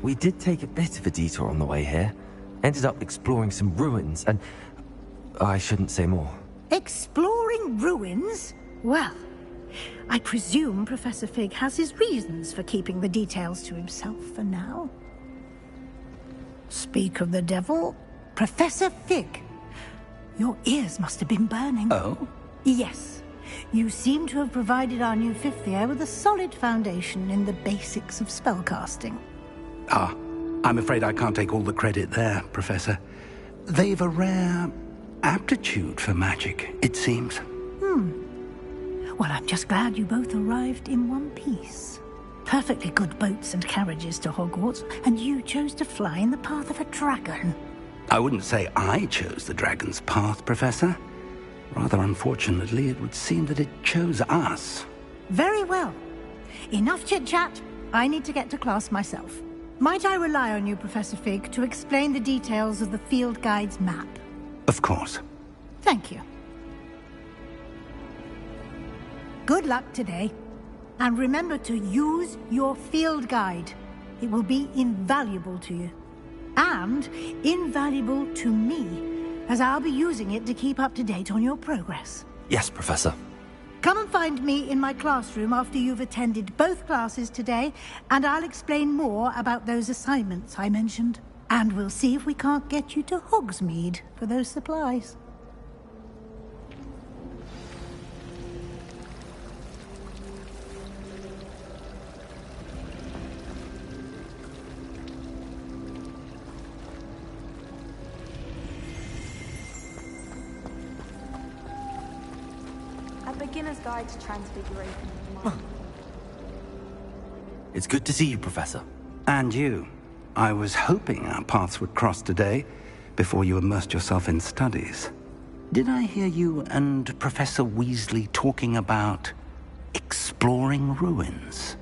We did take a bit of a detour on the way here. Ended up exploring some ruins, and I shouldn't say more. Exploring ruins? Well, I presume Professor Fig has his reasons for keeping the details to himself for now. Speak of the devil, Professor Fig. Your ears must have been burning. Oh? Yes. You seem to have provided our new fifth year with a solid foundation in the basics of spellcasting. Ah, I'm afraid I can't take all the credit there, Professor. They've a rare aptitude for magic, it seems. Well, I'm just glad you both arrived in one piece. Perfectly good boats and carriages to Hogwarts, and you chose to fly in the path of a dragon. I wouldn't say I chose the dragon's path, Professor. Rather unfortunately, it would seem that it chose us. Very well. Enough chit-chat. I need to get to class myself. Might I rely on you, Professor Fig, to explain the details of the field guide's map? Of course. Thank you. Good luck today. And remember to use your field guide. It will be invaluable to you. And invaluable to me, as I'll be using it to keep up to date on your progress. Yes, Professor. Come and find me in my classroom after you've attended both classes today, and I'll explain more about those assignments I mentioned. And we'll see if we can't get you to Hogsmeade for those supplies. Beginner's Guide to Transfiguration of the Mind. It's good to see you, Professor. And you. I was hoping our paths would cross today, before you immersed yourself in studies. Did I hear you and Professor Weasley talking about exploring ruins?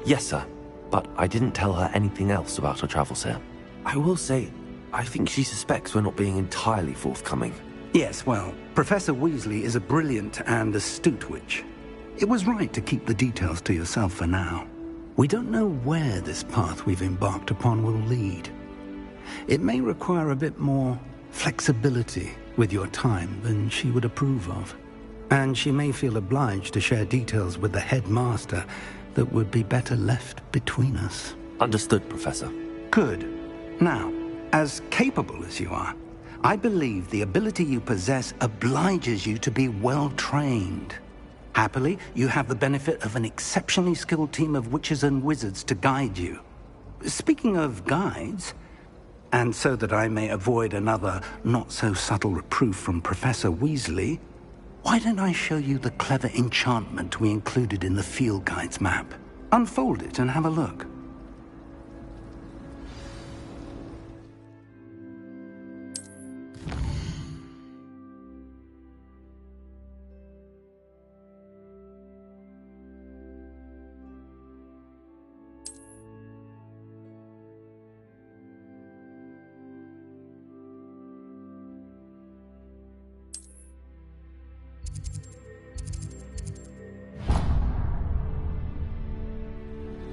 Yes, sir. But I didn't tell her anything else about our travels here. I will say, I think she suspects we're not being entirely forthcoming. Yes, well, Professor Weasley is a brilliant and astute witch. It was right to keep the details to yourself for now. We don't know where this path we've embarked upon will lead. It may require a bit more flexibility with your time than she would approve of. And she may feel obliged to share details with the headmaster that would be better left between us. Understood, Professor. Good. Now, as capable as you are, I believe the ability you possess obliges you to be well-trained. Happily, you have the benefit of an exceptionally skilled team of witches and wizards to guide you. Speaking of guides, and so that I may avoid another not-so-subtle reproof from Professor Weasley, Why don't I show you the clever enchantment we included in the field guide's map? Unfold it and have a look.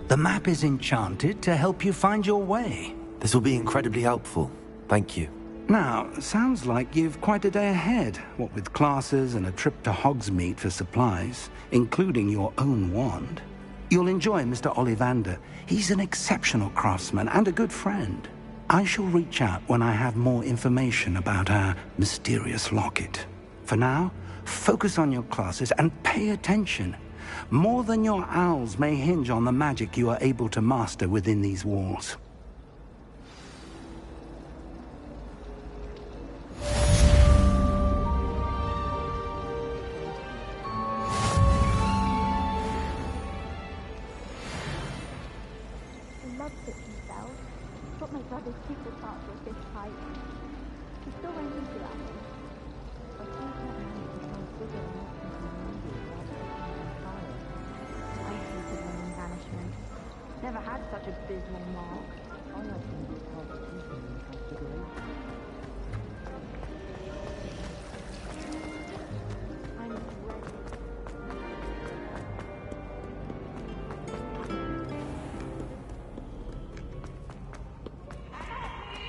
The map is enchanted to help you find your way. This will be incredibly helpful. Thank you. Now, sounds like you've quite a day ahead, what with classes and a trip to Hogsmeade for supplies, including your own wand. You'll enjoy Mr. Ollivander. He's an exceptional craftsman and a good friend. I shall reach out when I have more information about our mysterious locket. For now, focus on your classes and pay attention. More than your owls may hinge on the magic you are able to master within these walls. He loves it himself. But my brother's super part with this fight. He still went into that. But he's not bigger than I hated running banishment. Never had such a dismal mark. I'm ready.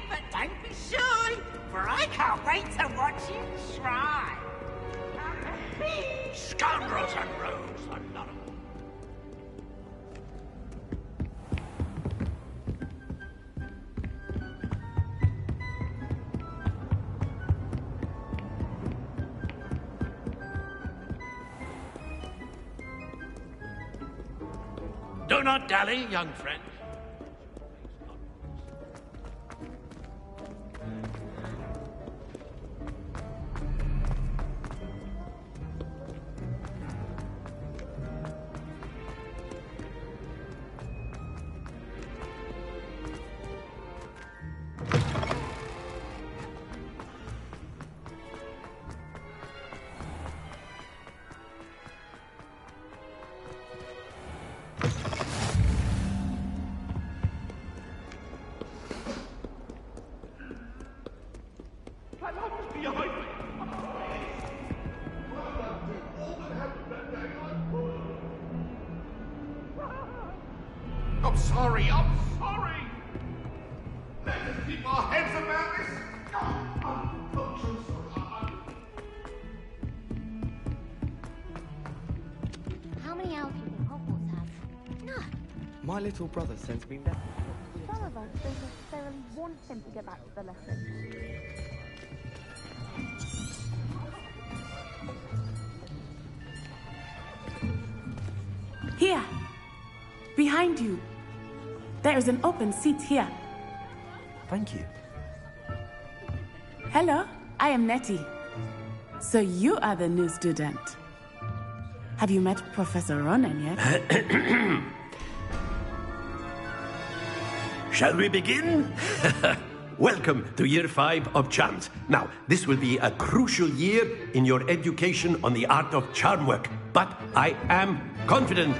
But don't be shy, for I can't wait to watch you try. Scoundrels and rogues are not. Do not dally, young friend. I'm sorry. Let us keep our heads about this. I'm so sorry. How many owls do you think Hogwarts has? No. My little brother sends me that. Some of us don't necessarily want him to go back to the lesson. Here! Behind you! There is an open seat here. Thank you. Hello, I am Nettie. So you are the new student. Have you met Professor Ronan yet? Shall we begin? Welcome to Year 5 of Charms. Now, this will be a crucial year in your education on the art of charm work, but I am confident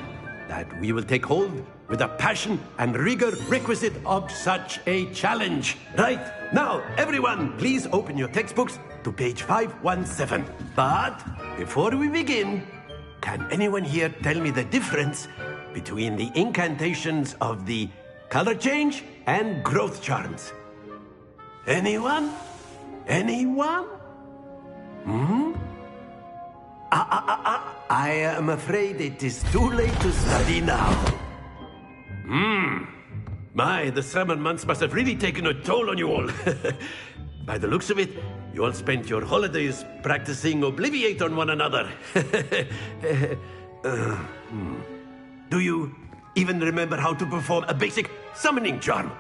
that we will take hold with the passion and rigor requisite of such a challenge. Right, now, everyone, please open your textbooks to page 517. But before we begin, can anyone here tell me the difference between the incantations of the color change and growth charms? Anyone? Anyone? I am afraid it is too late to study now. My, the summer months must have really taken a toll on you all. By the looks of it, you all spent your holidays practicing Obliviate on one another. Do you even remember how to perform a basic summoning charm?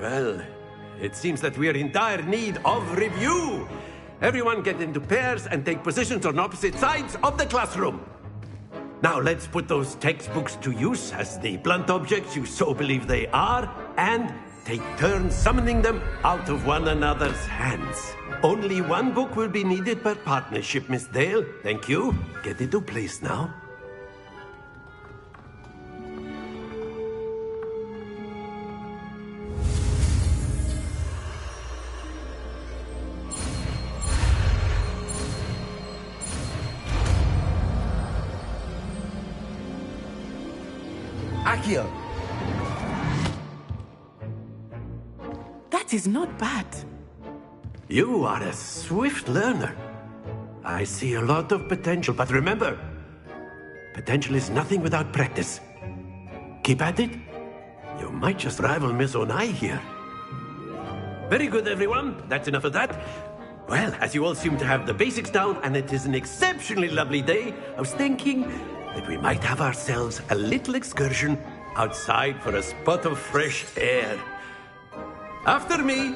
Well, it seems that we are in dire need of review. Everyone get into pairs and take positions on opposite sides of the classroom. Now let's put those textbooks to use as the blunt objects you so believe they are, and take turns summoning them out of one another's hands. Only one book will be needed per partnership, Miss Dale. Thank you. Get into place now. Accio! That is not bad. You are a swift learner. I see a lot of potential, but remember, potential is nothing without practice. Keep at it. You might just rival Miss Onai here. Very good, everyone. That's enough of that. Well, as you all seem to have the basics down, and it is an exceptionally lovely day, I was thinking that we might have ourselves a little excursion outside for a spot of fresh air. After me.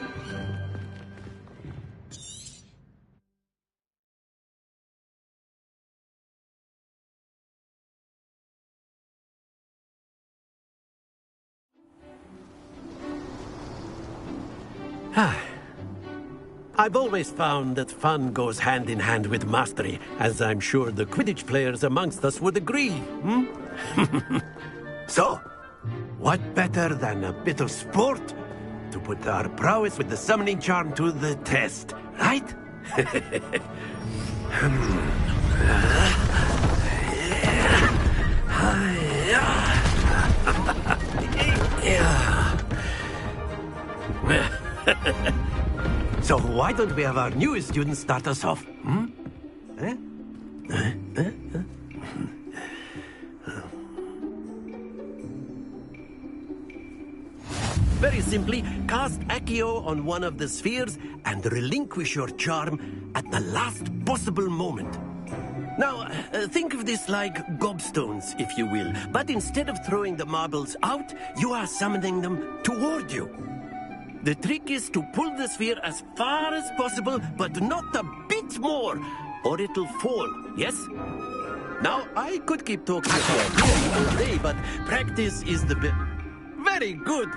I've always found that fun goes hand in hand with mastery, as I'm sure the Quidditch players amongst us would agree, So, what better than a bit of sport to put our prowess with the summoning charm to the test, right? So why don't we have our newest student start us off? Very simply, cast Accio on one of the spheres and relinquish your charm at the last possible moment. Now, think of this like gobstones, if you will, but instead of throwing the marbles out, you are summoning them toward you. The trick is to pull the sphere as far as possible, but not a bit more, or it'll fall, yes? Now, I could keep talking about this all day, but practice is the best. Very good!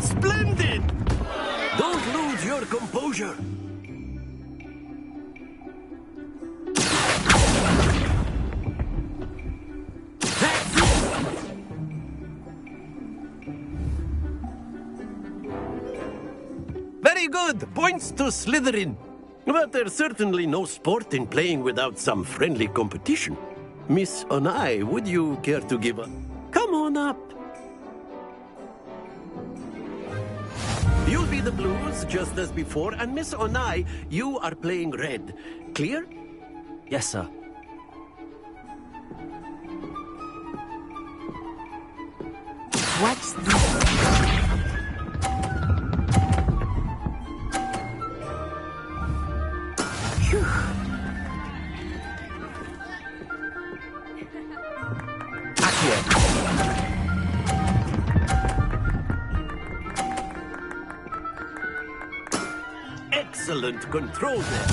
Splendid! Don't lose your composure. Very good! Points to Slytherin. But there's certainly no sport in playing without some friendly competition. Miss Onai, would you care to give a... Come on up. You'll be the blues, just as before, and Miss Onai, you are playing red. Clear? Yes, sir. Watch this. Phew. Excellent control there.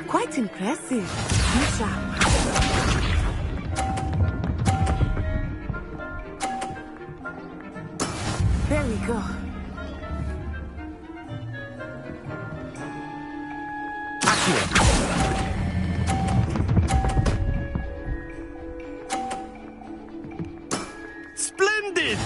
Quite impressive. Misha. There we go. Splendid!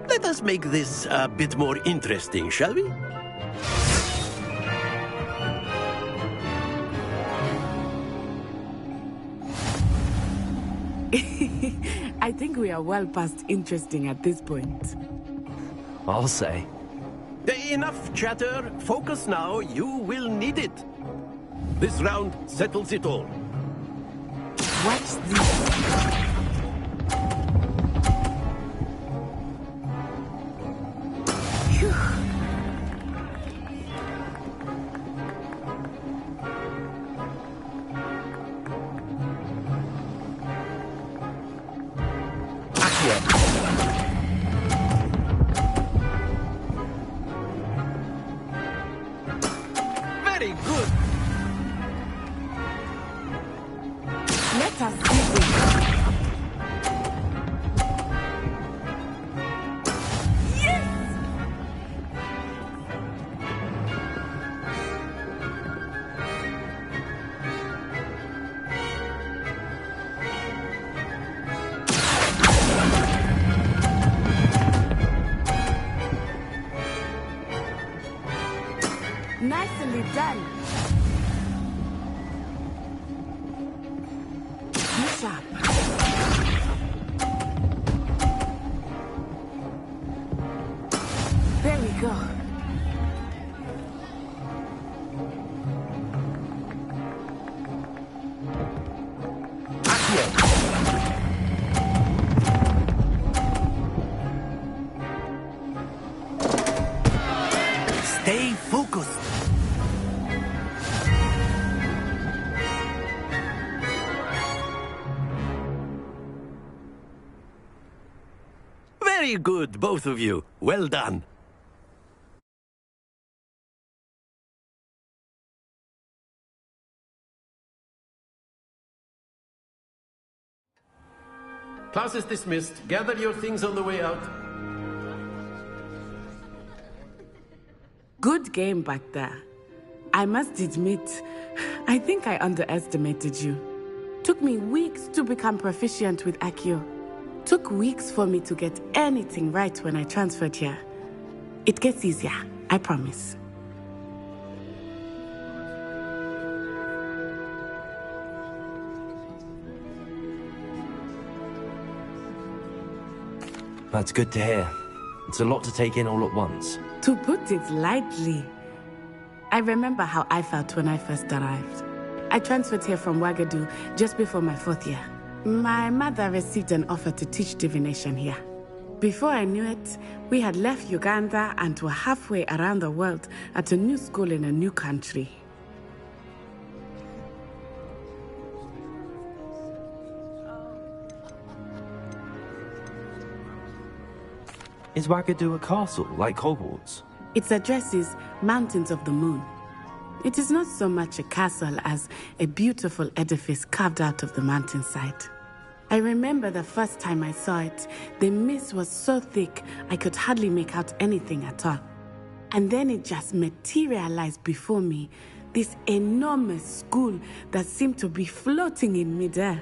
Let us make this a bit more interesting, shall we? I think we are well past interesting at this point. I'll say. Enough chatter. Focus now. You will need it. This round settles it all. Watch this. Phew. Very good. Let us see this. Nicely done. Be sharp. There we go. Stay focused. Very good, both of you. Well done. Class is dismissed. Gather your things on the way out. Good game back there. I must admit, I think I underestimated you. Took me weeks to become proficient with Accio. Took weeks for me to get anything right when I transferred here. It gets easier, I promise. That's good to hear. It's a lot to take in all at once. To put it lightly, I remember how I felt when I first arrived. I transferred here from Wagadu just before my 4th year. My mother received an offer to teach divination here. Before I knew it, we had left Uganda and were halfway around the world at a new school in a new country. Is Wagadu a castle, like Hogwarts? Its address is Mountains of the Moon. It is not so much a castle as a beautiful edifice carved out of the mountainside. I remember the first time I saw it, the mist was so thick I could hardly make out anything at all. And then it just materialized before me, this enormous school that seemed to be floating in midair.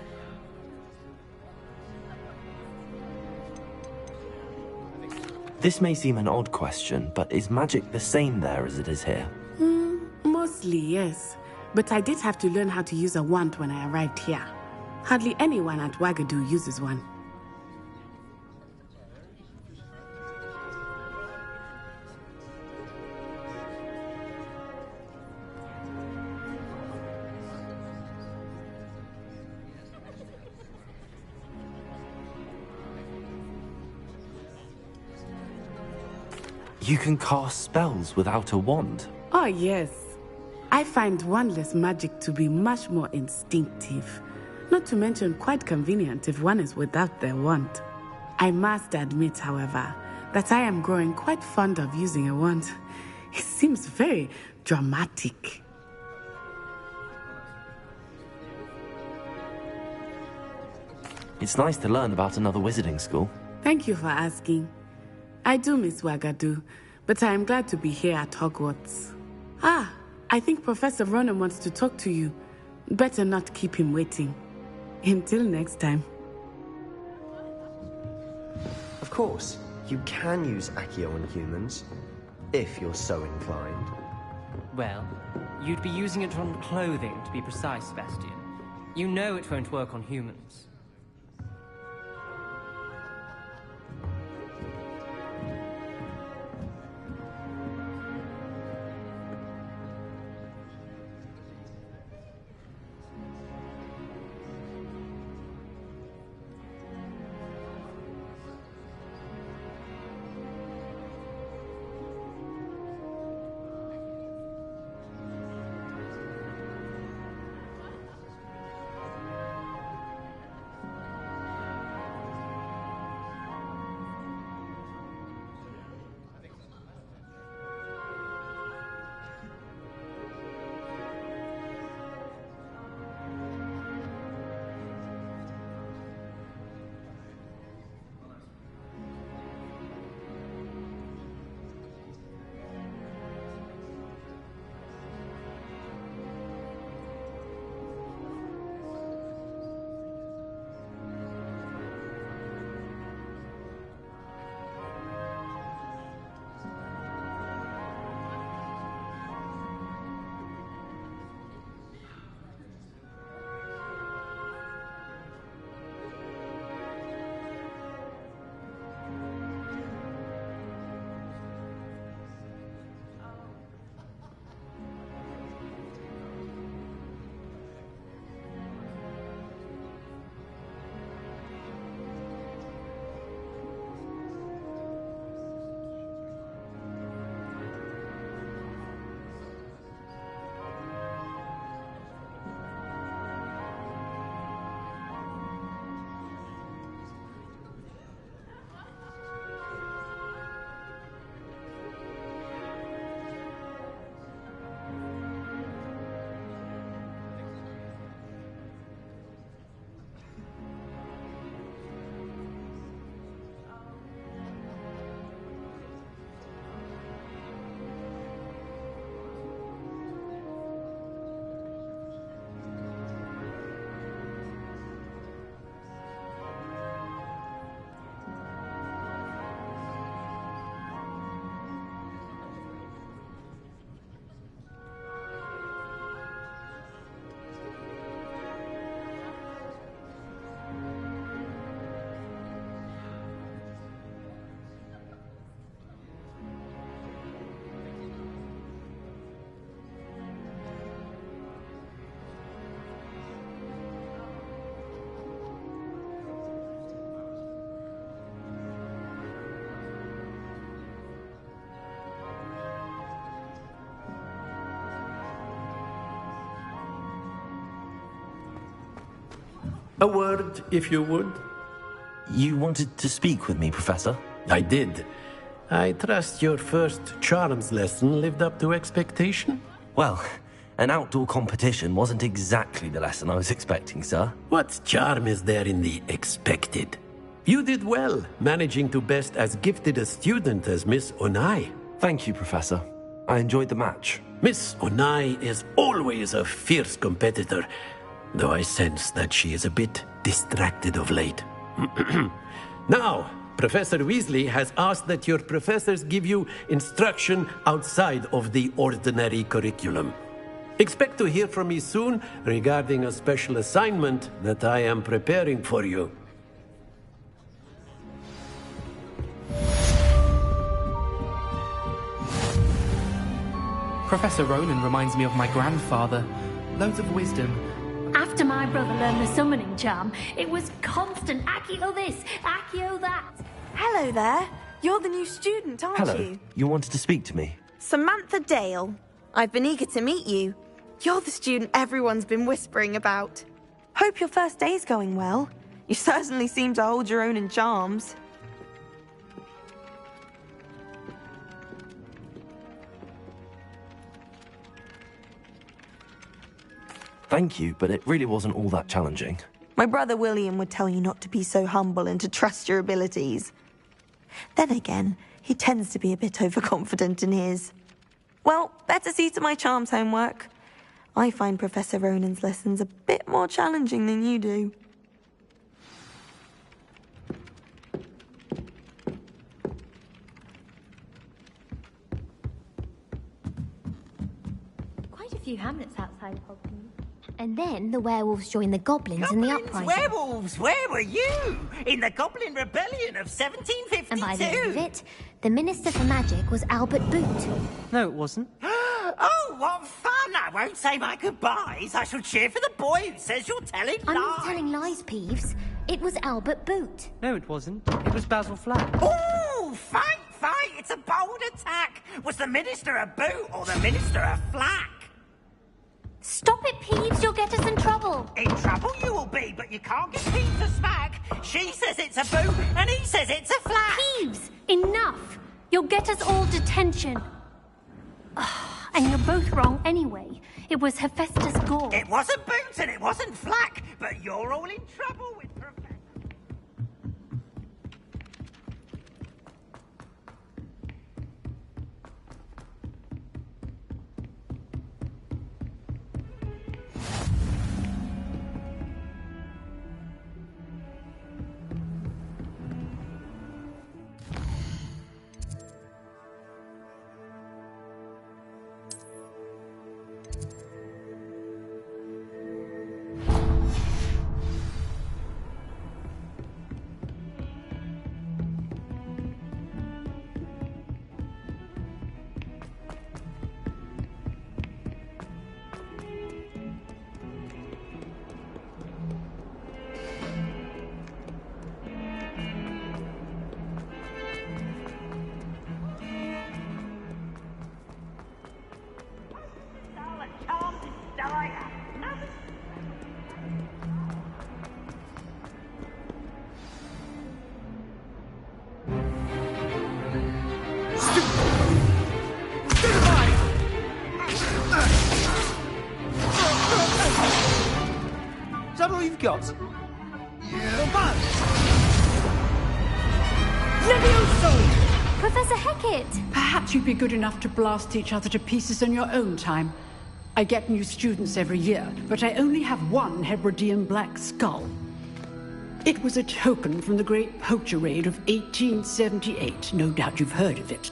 This may seem an odd question, but is magic the same there as it is here? Mostly, yes. But I did have to learn how to use a wand when I arrived here. Hardly anyone at Wagadu uses one. You can cast spells without a wand? Oh, yes. I find wandless magic to be much more instinctive. Not to mention quite convenient if one is without their wand. I must admit, however, that I am growing quite fond of using a wand. It seems very dramatic. It's nice to learn about another wizarding school. Thank you for asking. I do miss Wagadu, but I am glad to be here at Hogwarts. Ah, I think Professor Ronan wants to talk to you. Better not keep him waiting. Until next time. Of course, you can use Accio on humans, if you're so inclined. Well, you'd be using it on clothing, to be precise, Sebastian. You know it won't work on humans. A word, if you would. You wanted to speak with me, Professor? I did. I trust your first charms lesson lived up to expectation? Well, An outdoor competition wasn't exactly the lesson I was expecting, sir. What charm is there in the expected? You did well, managing to best as gifted a student as Miss Onai. Thank you, Professor. I enjoyed the match. Miss Onai is always a fierce competitor, though I sense that she is a bit distracted of late. Now, Professor Weasley has asked that your professors give you instruction outside of the ordinary curriculum. Expect to hear from me soon regarding a special assignment that I am preparing for you. Professor Ronan reminds me of my grandfather. Loads of wisdom. After my brother learned the summoning charm, it was constant Accio this, Accio that. Hello there. You're the new student, aren't Hello. you? You wanted to speak to me? Samantha Dale. I've been eager to meet you. You're the student everyone's been whispering about. Hope your first day's going well. You certainly seem to hold your own in charms. Thank you, but it really wasn't all that challenging. My brother William would tell you not to be so humble and to trust your abilities. Then again, he tends to be a bit overconfident in his. Well, better see to my charms homework. I find Professor Ronan's lessons a bit more challenging than you do. Quite a few hamlets outside of Hogwarts. And then the werewolves joined the goblins in the uprising. Werewolves, where were you? In the Goblin Rebellion of 1752. And by the end of it, the Minister for Magic was Albert Boot. No, it wasn't. Oh, what fun! I won't say my goodbyes. I shall cheer for the boy who says you're telling lies. I'm not telling lies, Peeves. It was Albert Boot. No, it wasn't. It was Basil Flack. Oh, fight! It's a bold attack. Was the Minister a boot or the Minister a flack? Stop it, Peeves. You'll get us in trouble. In trouble you will be, but you can't get Peeves to smack. She says it's a boot, and he says it's a flack. Peeves, enough. You'll get us all detention. And you're both wrong anyway. It was Hephaestus Gore. It wasn't boot and it wasn't flack, but you're all in trouble with Professor... Is that all you've got? Yeah. Levioso! Professor Hecat! Perhaps you'd be good enough to blast each other to pieces in your own time. I get new students every year, but I only have one Hebridean black skull. It was a token from the Great Poacher Raid of 1878. No doubt you've heard of it.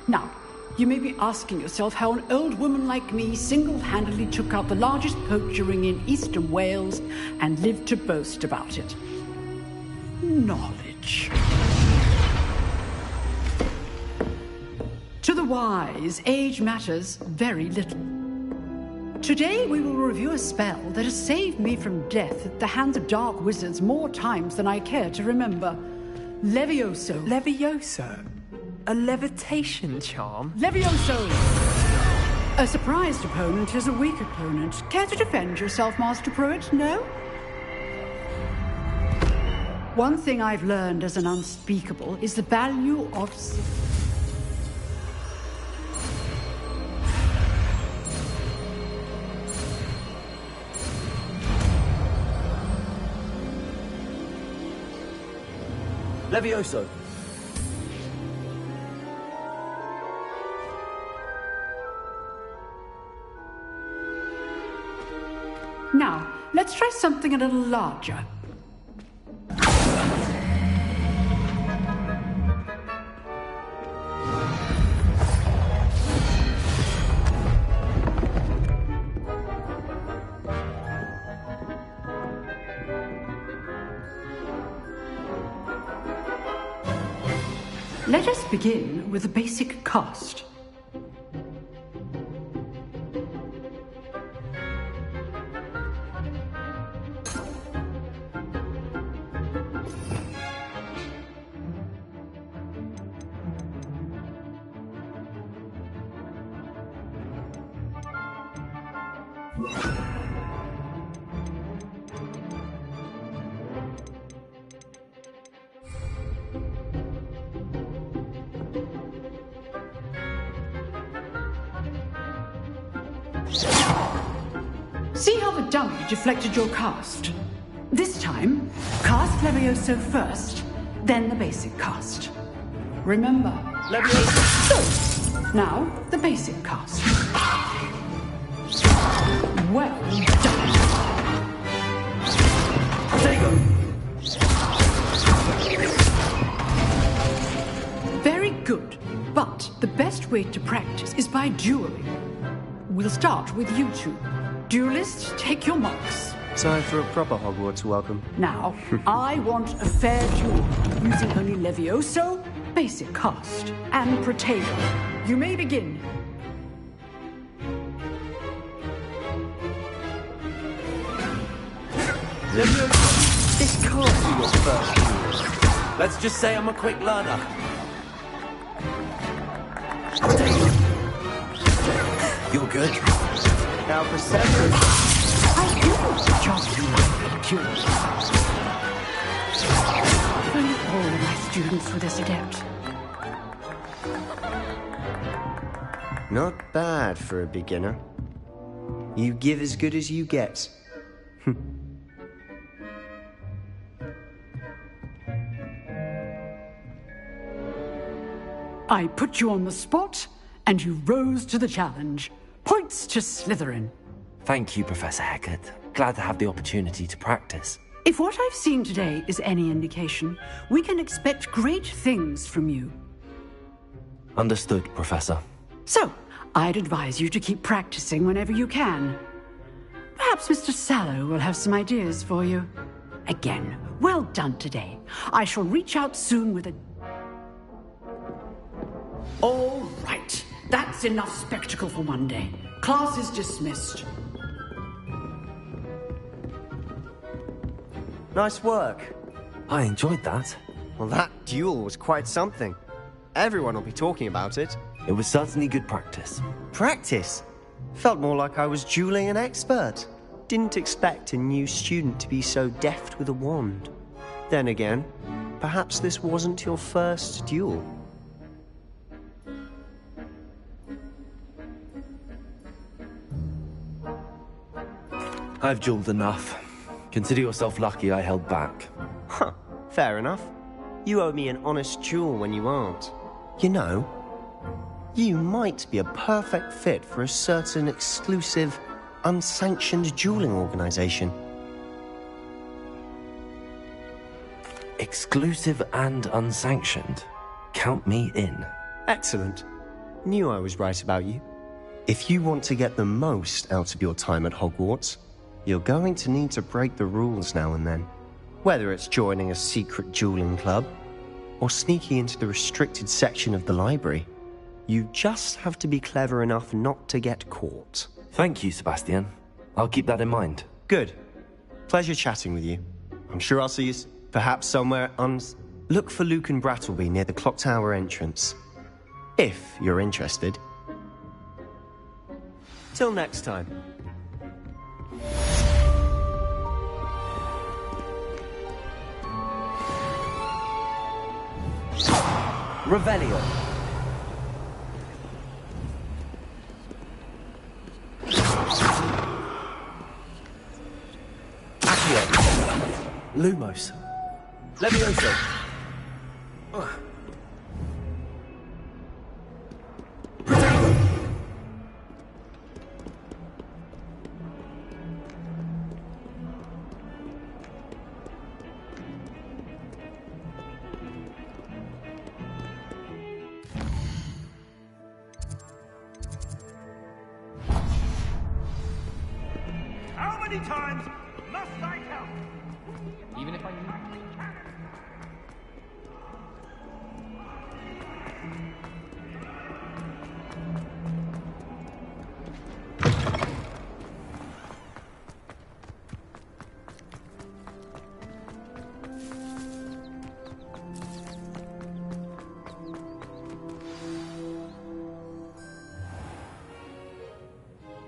Now, you may be asking yourself how an old woman like me single-handedly took out the largest poacher ring in eastern Wales and lived to boast about it. Knowledge. To the wise, age matters very little. Today we will review a spell that has saved me from death at the hands of dark wizards more times than I care to remember. Levioso. Levioso? A levitation charm? Levioso! A surprised opponent is a weak opponent. Care to defend yourself, Master Pruitt? No? One thing I've learned as an unspeakable is the value of... Levioso! Now, let's try something a little larger. Let us begin with the basic cast. See how the dummy deflected your cast? This time, cast Levioso first, then the basic cast. Remember, Levioso. Good. Now, the basic cast. Well done. Protego! Very good. But the best way to practice is by dueling. We'll start with you two. Duelists, take your marks. Time for a proper Hogwarts welcome. Now, I want a fair duel, using only Levioso, basic cast, and Protego. You may begin. Levioso! This can't be your first duel. Let's just say I'm a quick learner. You're good. Now for seven. I do just love curious. All of my students were this adept. Not bad for a beginner. You give as good as you get. I put you on the spot, and you rose to the challenge. Points to Slytherin. Thank you, Professor Hecat. Glad to have the opportunity to practice. If what I've seen today is any indication, we can expect great things from you. Understood, Professor. So, I'd advise you to keep practicing whenever you can. Perhaps Mr. Sallow will have some ideas for you. Again, well done today. I shall reach out soon with a... All right. That's enough spectacle for one day. Class is dismissed. Nice work. I enjoyed that. Well, that duel was quite something. Everyone will be talking about it. It was certainly good practice. Practice? Felt more like I was dueling an expert. Didn't expect a new student to be so deft with a wand. Then again, perhaps this wasn't your first duel. I've dueled enough. Consider yourself lucky I held back. Huh, fair enough. You owe me an honest duel when you aren't. You know, you might be a perfect fit for a certain exclusive, unsanctioned dueling organization. Exclusive and unsanctioned? Count me in. Excellent. Knew I was right about you. If you want to get the most out of your time at Hogwarts, you're going to need to break the rules now and then. Whether it's joining a secret dueling club, or sneaking into the restricted section of the library, you just have to be clever enough not to get caught. Thank you, Sebastian. I'll keep that in mind. Good. Pleasure chatting with you. I'm sure I'll see you perhaps somewhere Look for Luke and Brattleby near the clock tower entrance. If you're interested. Till next time. Revelio. Accio. Lumos. Levioso. many times must I tell? Even if I knew.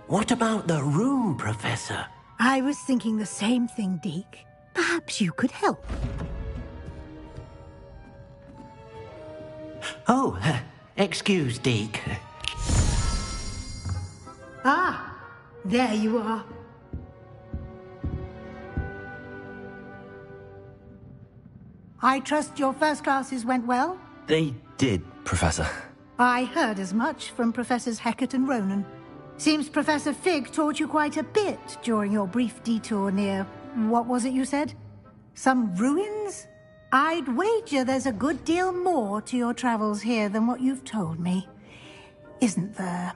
What about the room, Professor? I was thinking the same thing, Deke. Perhaps you could help. Oh, excuse, Deke. Ah, there you are. I trust your first classes went well? They did, Professor. I heard as much from Professors Hecat and Ronan. Seems Professor Fig taught you quite a bit during your brief detour near... what was it you said? Some ruins? I'd wager there's a good deal more to your travels here than what you've told me. Isn't there?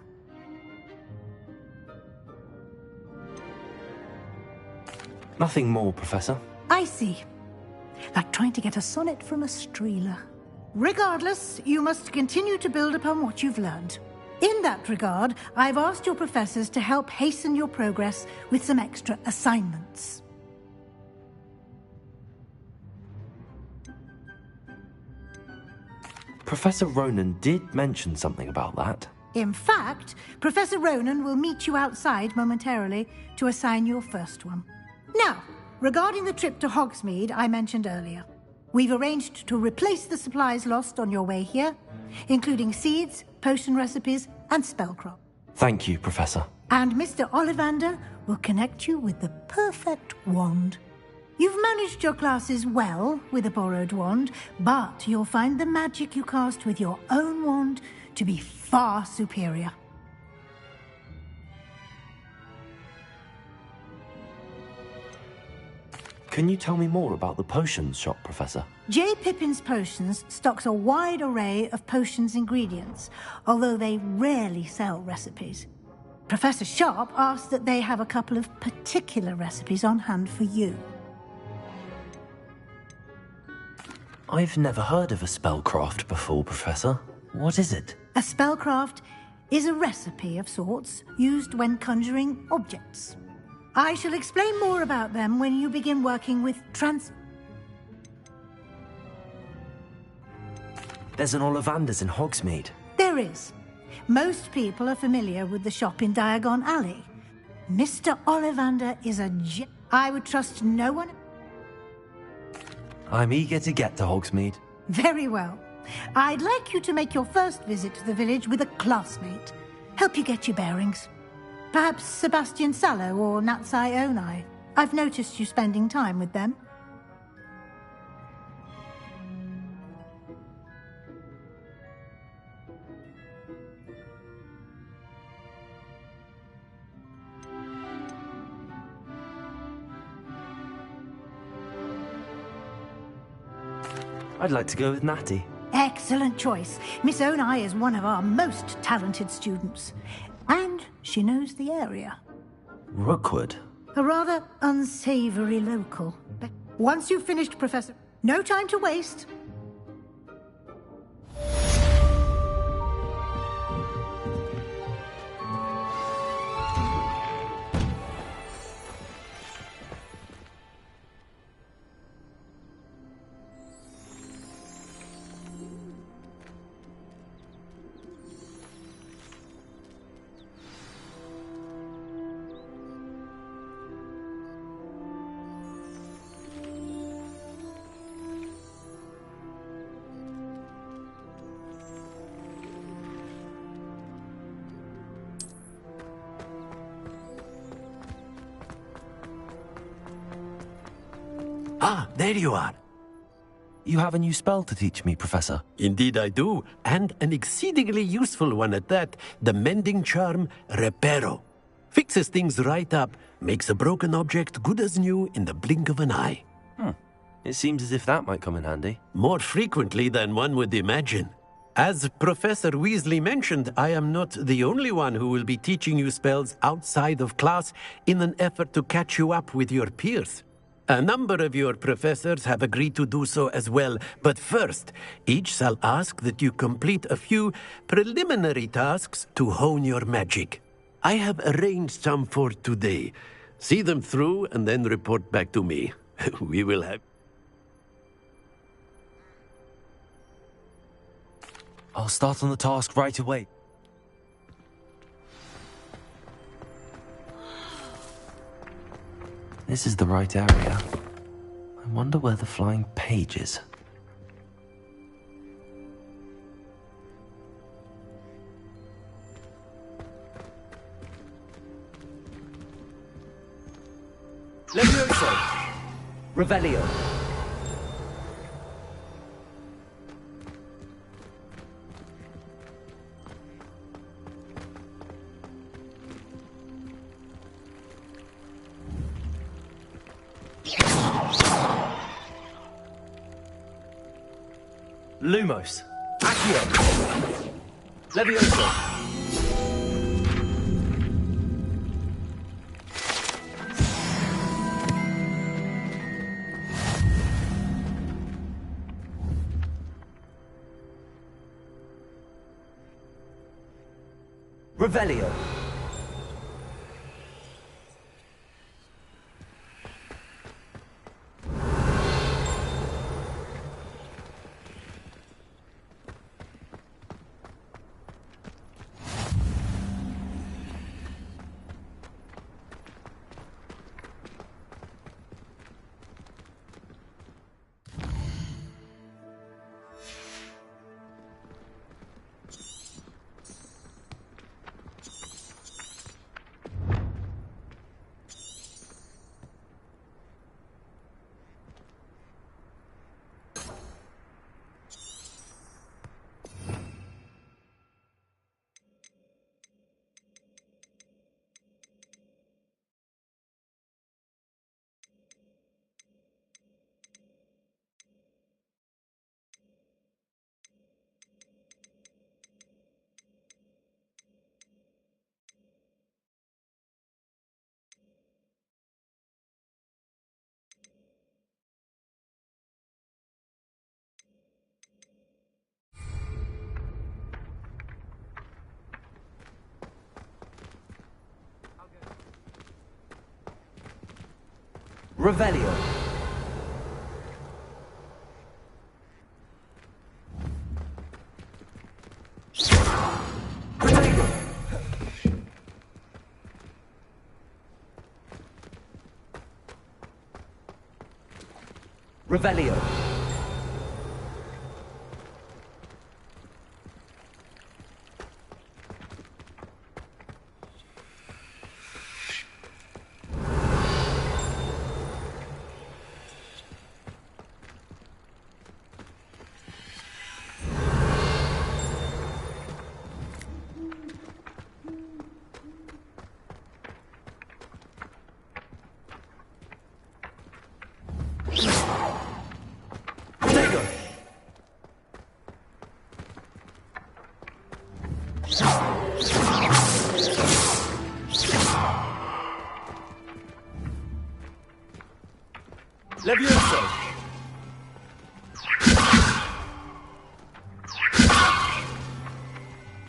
Nothing more, Professor. I see. Like trying to get a sonnet from a streeler. Regardless, you must continue to build upon what you've learned. In that regard, I've asked your professors to help hasten your progress with some extra assignments. Professor Ronan did mention something about that. In fact, Professor Ronan will meet you outside momentarily to assign your first one. Now, regarding the trip to Hogsmeade I mentioned earlier, we've arranged to replace the supplies lost on your way here, including seeds, potion recipes, and spellcraft. Thank you, Professor. And Mr. Ollivander will connect you with the perfect wand. You've managed your classes well with a borrowed wand, but you'll find the magic you cast with your own wand to be far superior. Can you tell me more about the potions shop, Professor? J. Pippin's Potions stocks a wide array of potions ingredients, although they rarely sell recipes. Professor Sharp asked that they have a couple of particular recipes on hand for you. I've never heard of a spellcraft before, Professor. What is it? A spellcraft is a recipe of sorts used when conjuring objects. I shall explain more about them when you begin working with There's an Ollivander's in Hogsmeade. There is. Most people are familiar with the shop in Diagon Alley. Mr. Ollivander is I would trust no one... I'm eager to get to Hogsmeade. Very well. I'd like you to make your first visit to the village with a classmate. Help you get your bearings. Perhaps Sebastian Sallow or Natsai Onai. I've noticed you spending time with them. I'd like to go with Natty. Excellent choice. Miss Onai is one of our most talented students. And she knows the area. Rookwood? A rather unsavory local. But once you've finished, Professor, no time to waste. Ah, there you are. You have a new spell to teach me, Professor. Indeed I do, and an exceedingly useful one at that. The mending charm, Reparo. Fixes things right up, makes a broken object good as new in the blink of an eye. It seems as if that might come in handy. More frequently than one would imagine. As Professor Weasley mentioned, I am not the only one who will be teaching you spells outside of class in an effort to catch you up with your peers. A number of your professors have agreed to do so as well, but first, each shall ask that you complete a few preliminary tasks to hone your magic. I have arranged some for today. See them through and then report back to me. We will have... I'll start on the task right away. This is the right area. I wonder where the flying page is. Levioso! Revelio! Lumos. Accio. Levioso. Revelio. Revelio. Revelio. Levioso.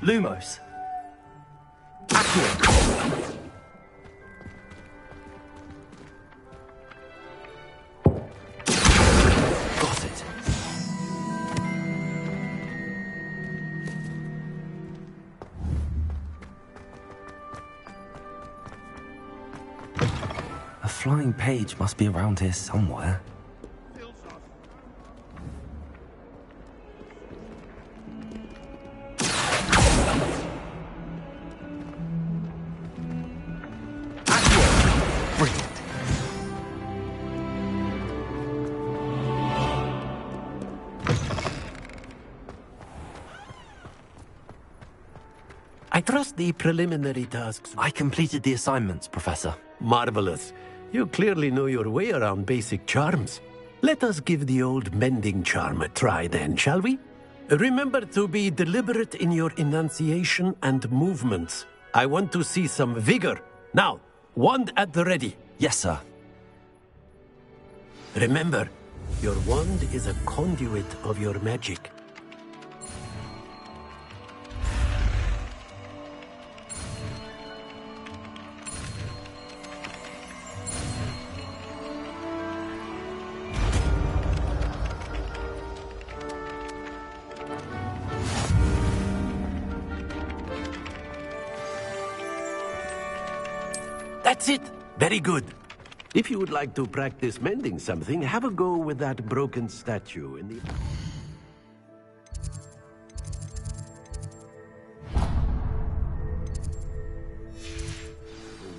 Lumos. Accio. Got it. A flying page must be around here somewhere. I trust the preliminary tasks. I completed the assignments, Professor. Marvelous. You clearly know your way around basic charms. Let us give the old mending charm a try then, shall we? Remember to be deliberate in your enunciation and movements. I want to see some vigor. Now, wand at the ready. Yes, sir. Remember, your wand is a conduit of your magic. That's it! Very good. If you would like to practice mending something, have a go with that broken statue in the...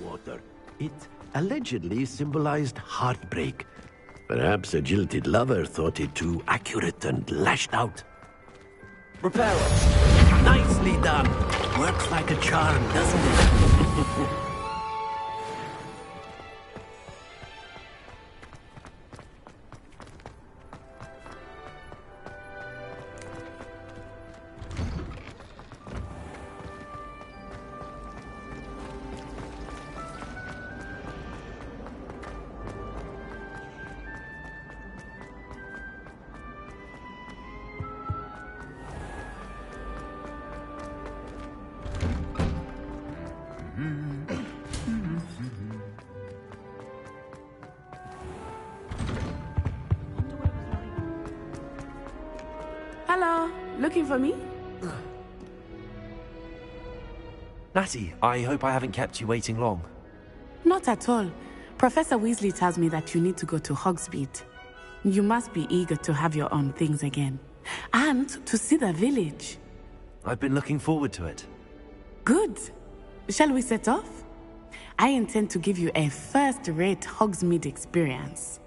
water. It allegedly symbolized heartbreak. Perhaps a jilted lover thought it too accurate and lashed out. Reparo! Nicely done! Works like a charm, doesn't it? Hello, looking for me? Natty, I hope I haven't kept you waiting long. Not at all. Professor Weasley tells me that you need to go to Hogsmeade. You must be eager to have your own things again. And to see the village. I've been looking forward to it. Good. Shall we set off? I intend to give you a first-rate Hogsmeade experience.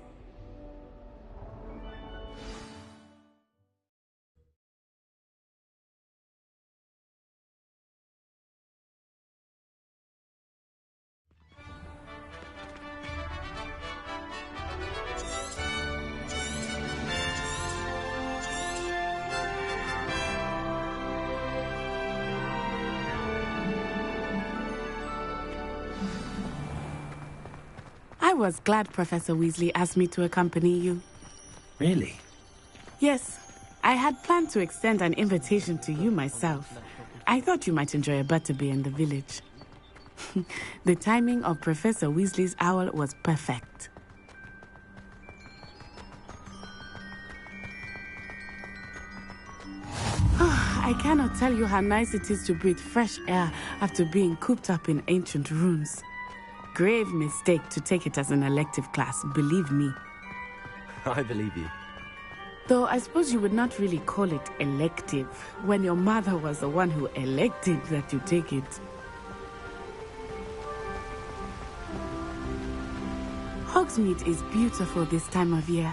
I was glad Professor Weasley asked me to accompany you. Really? Yes. I had planned to extend an invitation to you myself. I thought you might enjoy a butterbeer in the village. The timing of Professor Weasley's owl was perfect. I cannot tell you how nice it is to breathe fresh air after being cooped up in ancient ruins. Grave mistake to take it as an elective class, believe me. I believe you. Though I suppose you would not really call it elective when your mother was the one who elected that you take it. Hogsmeade is beautiful this time of year.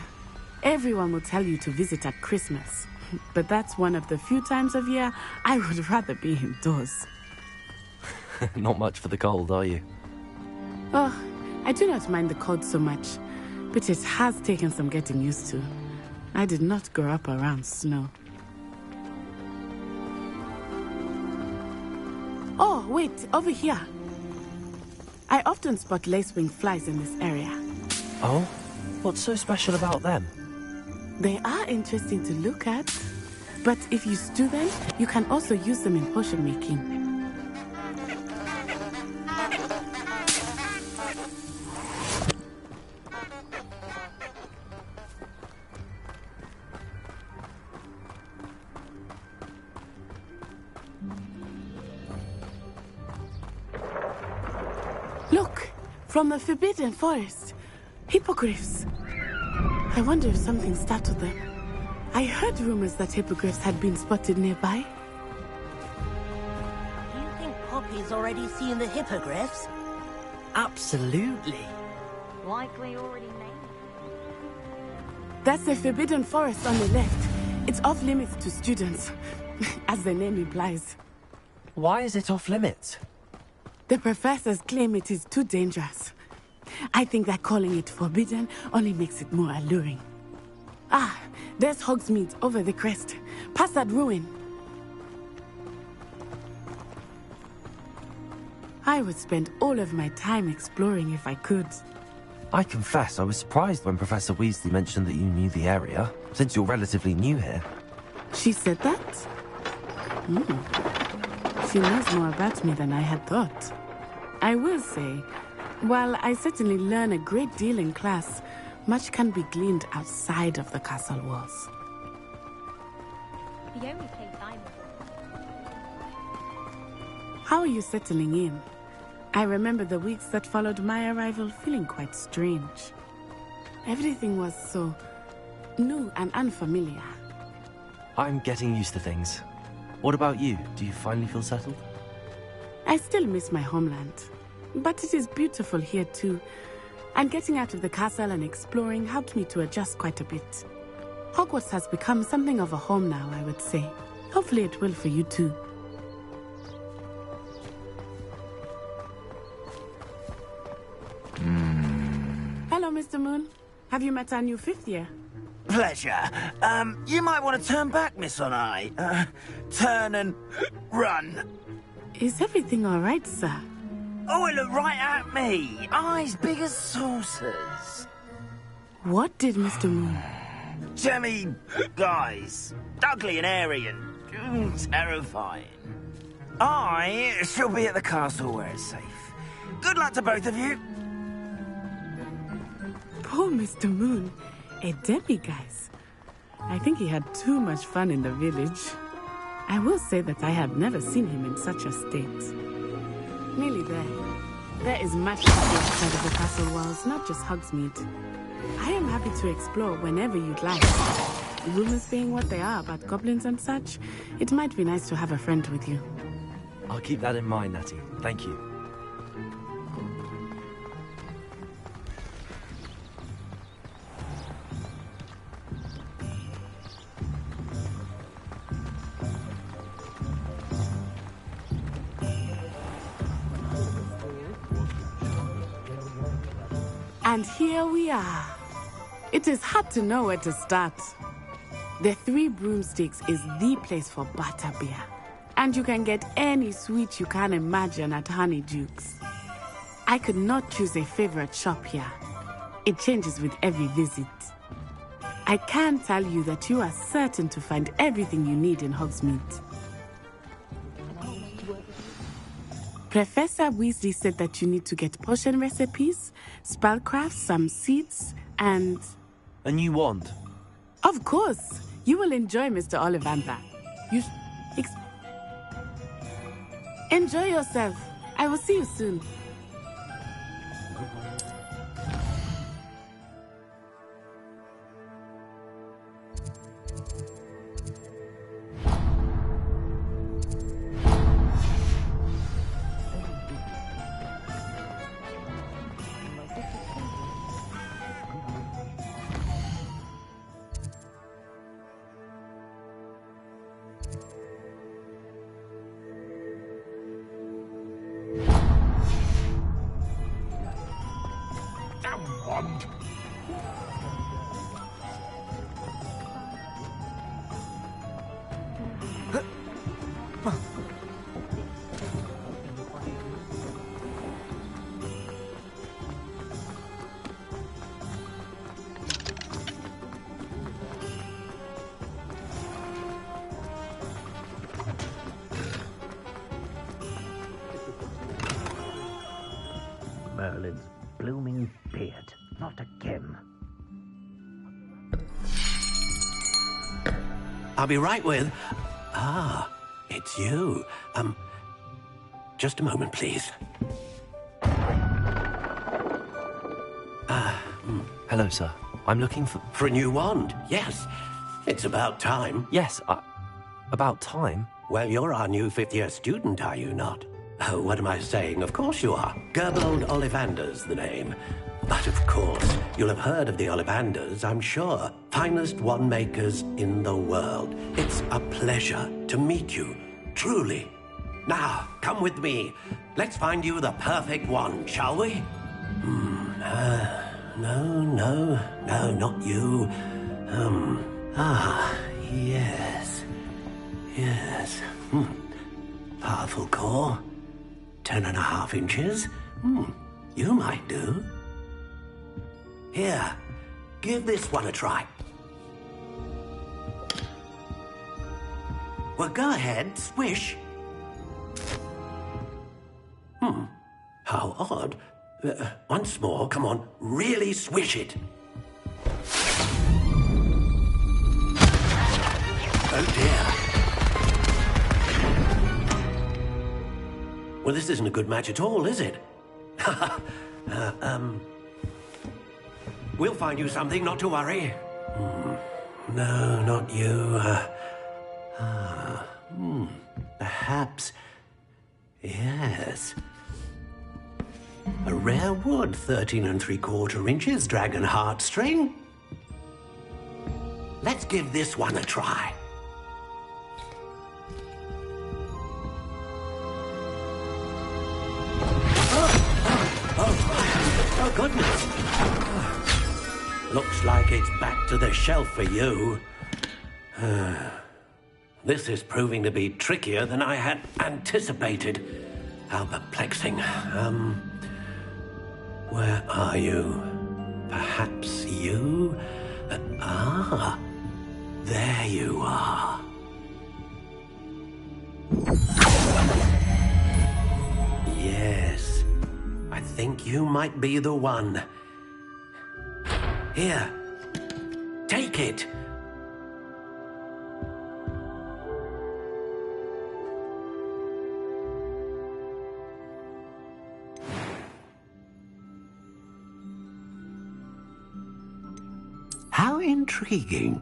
Everyone will tell you to visit at Christmas, but that's one of the few times of year I would rather be indoors. Not much for the cold, are you? Oh, I do not mind the cold so much, but it has taken some getting used to. I did not grow up around snow. Oh, wait, over here. I often spot lacewing flies in this area. Oh? What's so special about them? They are interesting to look at, but if you stew them, you can also use them in potion making. Look, from the Forbidden Forest. Hippogriffs. I wonder if something startled them. I heard rumors that hippogriffs had been spotted nearby. Do you think Poppy's already seen the hippogriffs? Absolutely. Likely already named. That's the Forbidden Forest on the left. It's off limits to students, as the name implies. Why is it off limits? The professors claim it is too dangerous. I think that calling it forbidden only makes it more alluring. Ah, there's Hogsmeade over the crest. Past that ruin. I would spend all of my time exploring if I could. I confess I was surprised when Professor Weasley mentioned that you knew the area, since you're relatively new here. She said that? She knows more about me than I had thought. I will say, while I certainly learn a great deal in class, much can be gleaned outside of the castle walls. The only place I'm... How are you settling in? I remember the weeks that followed my arrival feeling quite strange. Everything was so new and unfamiliar. I'm getting used to things. What about you? Do you finally feel settled? I still miss my homeland, but it is beautiful here too. And getting out of the castle and exploring helped me to adjust quite a bit. Hogwarts has become something of a home now, I would say. Hopefully it will for you too. Hello, Mr. Moon. Have you met our new fifth year? Pleasure. You might want to turn back, Miss Onai. Turn and run. Is everything all right, sir? Oh, it looked right at me. Eyes big as saucers. What did Mr. Moon? Jemmy guys. Ugly and airy and terrifying. I shall be at the castle where it's safe. Good luck to both of you. Poor Mr. Moon. A demiguise. I think he had too much fun in the village. I will say that I have never seen him in such a state. Nearly there. There is much to see outside of the castle walls, not just Hogsmeade. I am happy to explore whenever you'd like. Rumors being what they are about goblins and such, it might be nice to have a friend with you. I'll keep that in mind, Natty. Thank you. And here we are. It is hard to know where to start. The Three Broomsticks is the place for butterbeer. And you can get any sweet you can imagine at Honeydukes. I could not choose a favorite shop here. It changes with every visit. I can tell you that you are certain to find everything you need in Hogsmeade. Professor Weasley said that you need to get potion recipes, spellcraft, some seeds, and... A new wand? Of course! You will enjoy Mr. Ollivander. You... Enjoy yourself. I will see you soon. Merlin's blooming beard. Not again. I'll be right with... Ah, it's you. Just a moment, please. Hello, sir. I'm looking for... For a new wand, yes. It's about time. Yes, about time? Well, you're our new fifth-year student, are you not? Oh, what am I saying? Of course you are. Gerbold Ollivander's the name. But of course, you'll have heard of the Ollivanders, I'm sure. Finest wand makers in the world. It's a pleasure to meet you, truly. Now, come with me. Let's find you the perfect wand, shall we? No, not you. Yes. Yes. Powerful core. 10.5 inches. You might do. Here, give this one a try. Well, go ahead, swish. How odd. Once more, come on, really swish it. Oh dear. Well, this isn't a good match at all, is it? We'll find you something, not to worry. No, not you. Perhaps. Yes. A rare wood, 13 3/4 inches, dragon heartstring. Let's give this one a try. Oh, goodness. Looks like it's back to the shelf for you. This is proving to be trickier than I had anticipated. How perplexing. Where are you? Perhaps you? There you are. Yes, I think you might be the one. Here, take it. How intriguing.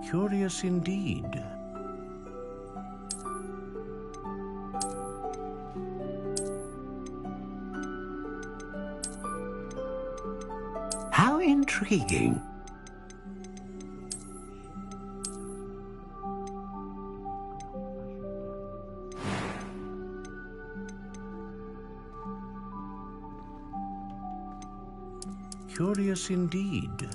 Curious indeed. How intriguing. Curious indeed.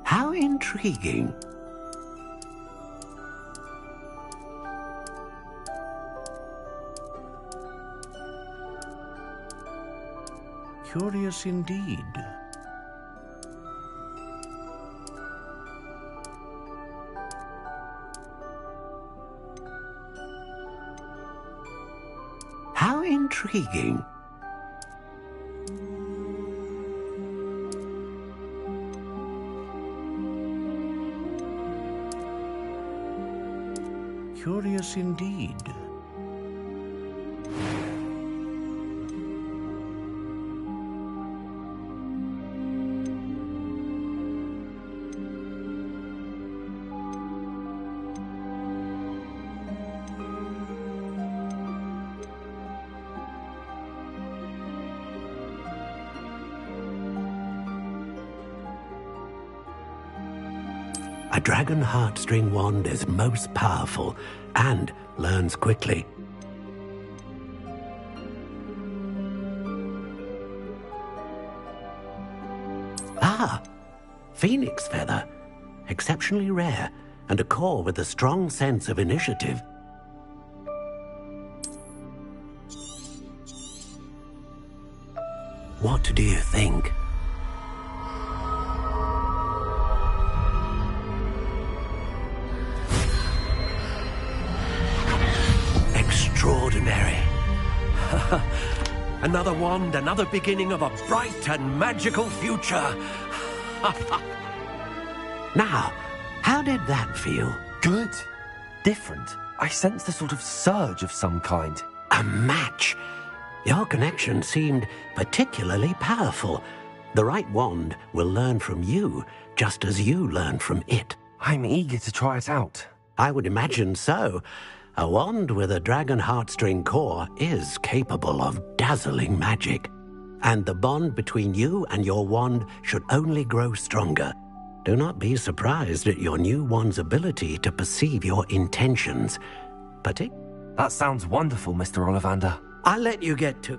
How intriguing. Curious indeed. How intriguing. Curious indeed. A dragon heartstring wand is most powerful and learns quickly. Phoenix feather. Exceptionally rare, and a core with a strong sense of initiative. What do you think? Extraordinary. Another wand, another beginning of a bright and magical future. Now, how did that feel? Good. Different. I sensed a sort of surge of some kind. A match. Your connection seemed particularly powerful. The right wand will learn from you, just as you learn from it. I'm eager to try it out. I would imagine so. A wand with a dragon heartstring core is capable of dazzling magic. and the bond between you and your wand should only grow stronger. Do not be surprised at your new wand's ability to perceive your intentions. That sounds wonderful, Mr. Ollivander. I'll let you get to...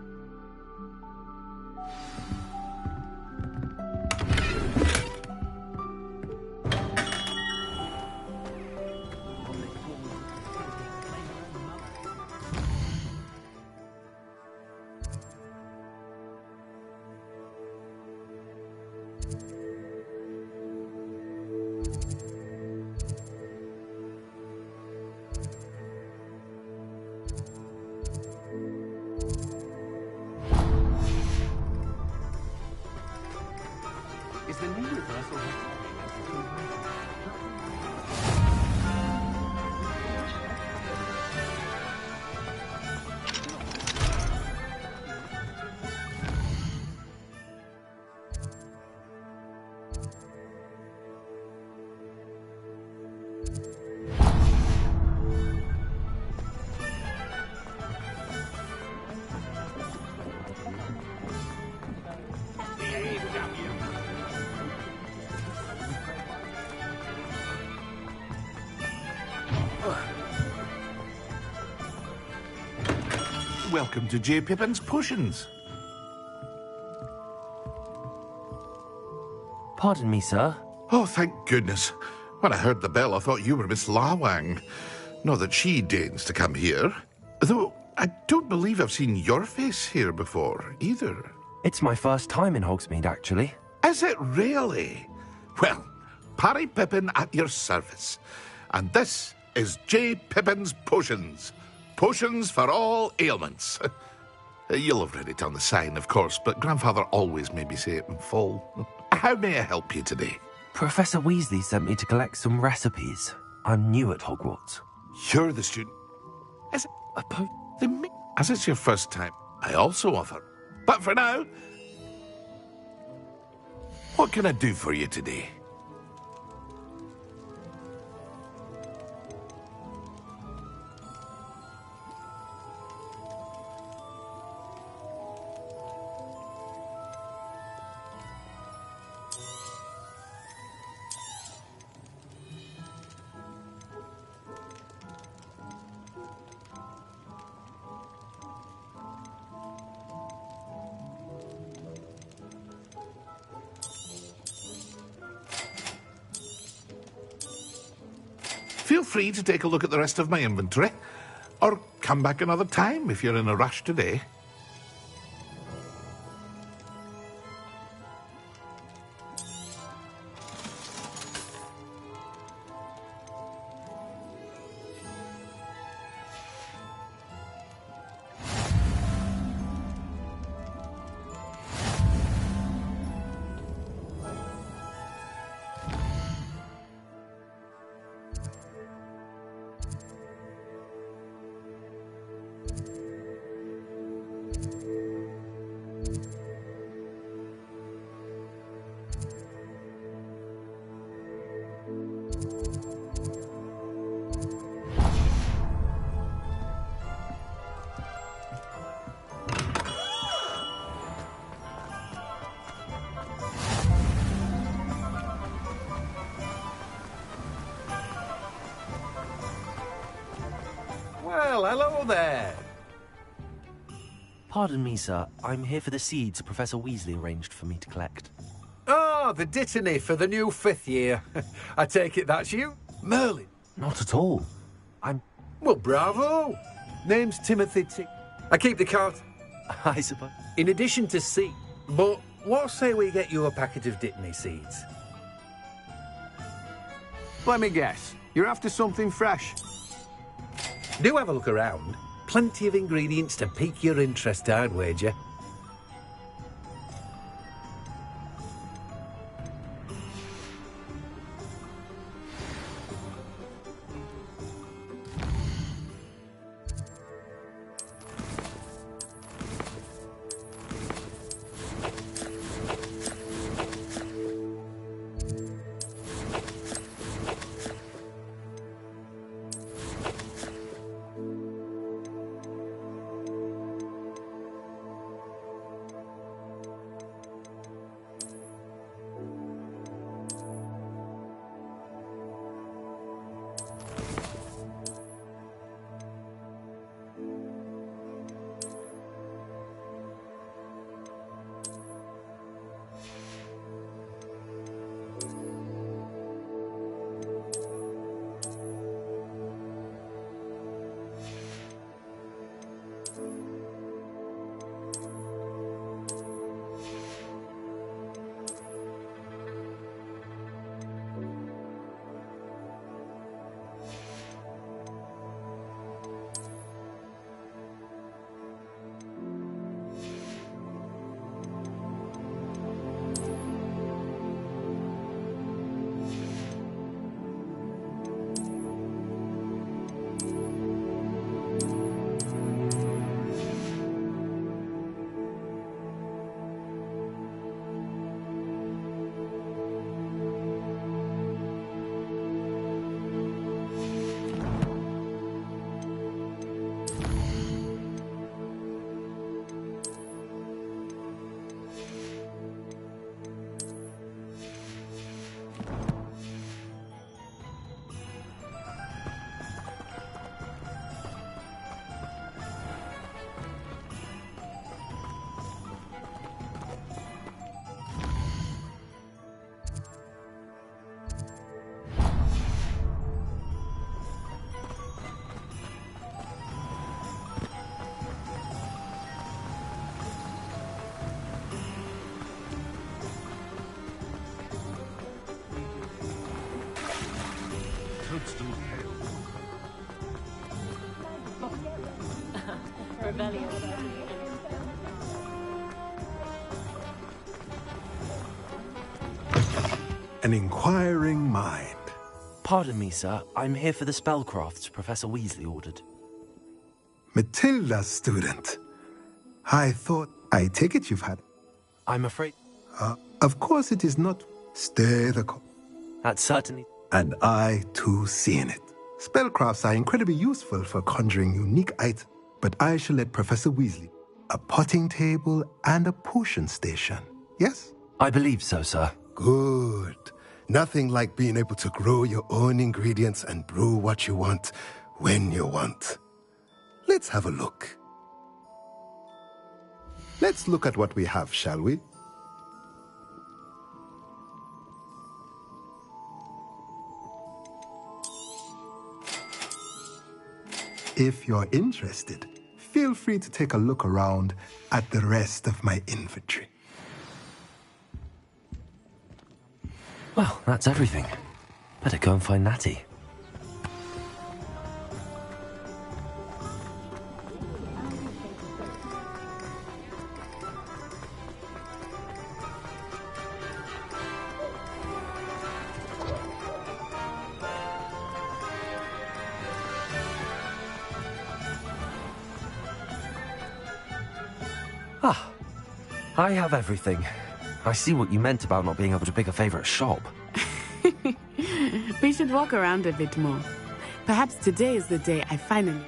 Is the new reversal Welcome to J. Pippin's Potions. Pardon me, sir. Oh, thank goodness. When I heard the bell, I thought you were Miss Lawang. Not that she deigns to come here. Though, I don't believe I've seen your face here before, either. It's my first time in Hogsmeade, actually. Is it really? Well, Parry Pippin at your service. And this is J. Pippin's Potions. Potions for all ailments. You'll have read it on the sign, of course, but Grandfather always made me say it in full. How may I help you today? Professor Weasley sent me to collect some recipes. I'm new at Hogwarts. You're the student. As it's your first time, I also offer. But for now, what can I do for you today? Feel free to take a look at the rest of my inventory, or come back another time if you're in a rush today. Well, hello there. Pardon me, sir. I'm here for the seeds Professor Weasley arranged for me to collect. Oh, the dittany for the new 5th year. I take it that's you? Merlin? Not at all. Well, bravo. Name's Timothy I keep the cart. I suppose. In addition to seed. But what say we get you a packet of dittany seeds? Let me guess. You're after something fresh. Do have a look around. Plenty of ingredients to pique your interest, I'd wager. An inquiring mind. Pardon me, sir. I'm here for the spellcrafts Professor Weasley ordered. Matilda's student. I take it you've had. I'm afraid. Of course it is not. Stay the course. That's certainly. And I, too, see in it. Spellcrafts are incredibly useful for conjuring unique items, but I shall let Professor Weasley. A potting table and a potion station, yes? I believe so, sir. Good. Nothing like being able to grow your own ingredients and brew what you want, when you want. Let's have a look. Let's look at what we have, shall we? If you're interested, feel free to take a look around at the rest of my inventory. Well, that's everything. Better go and find Natty. Ah, I have everything. I see what you meant about not being able to pick a favorite shop. We should walk around a bit more. Perhaps today is the day I finally...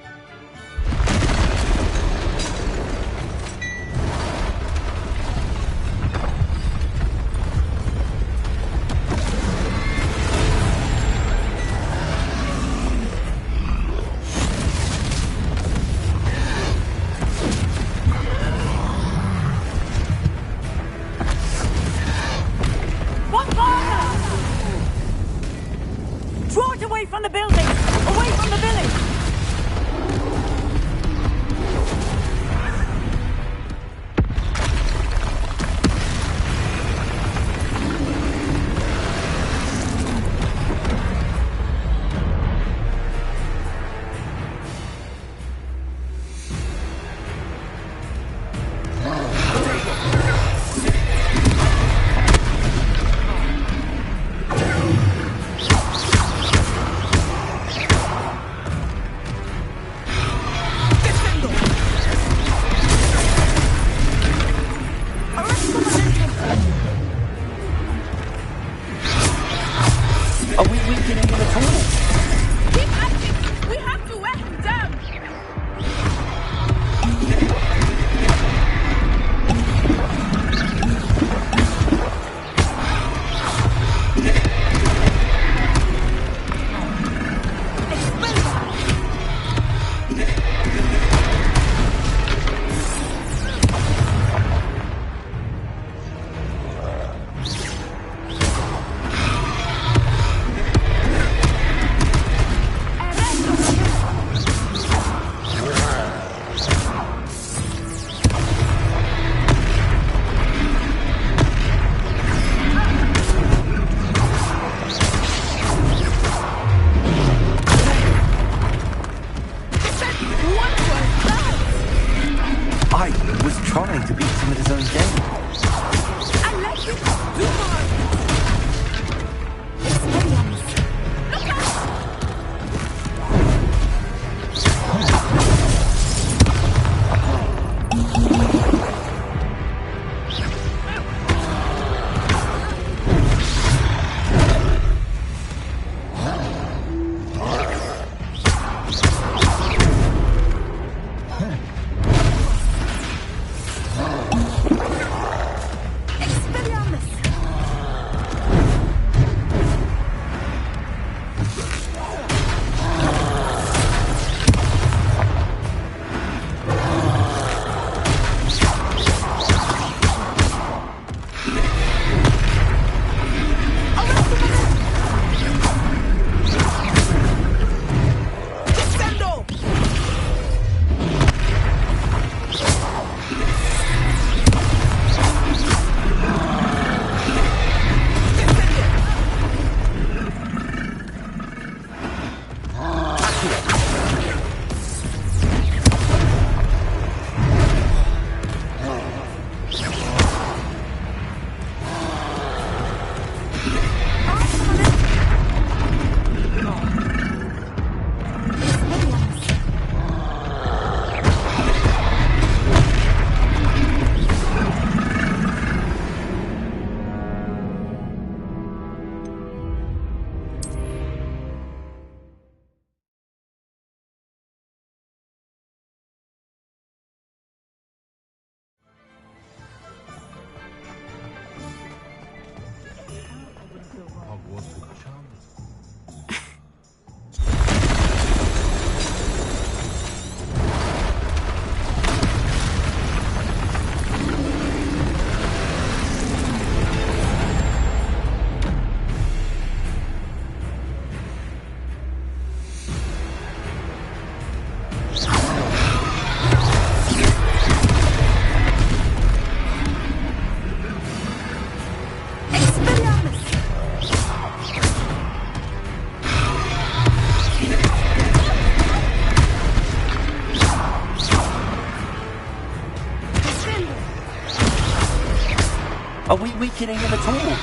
Are we weakening him at all?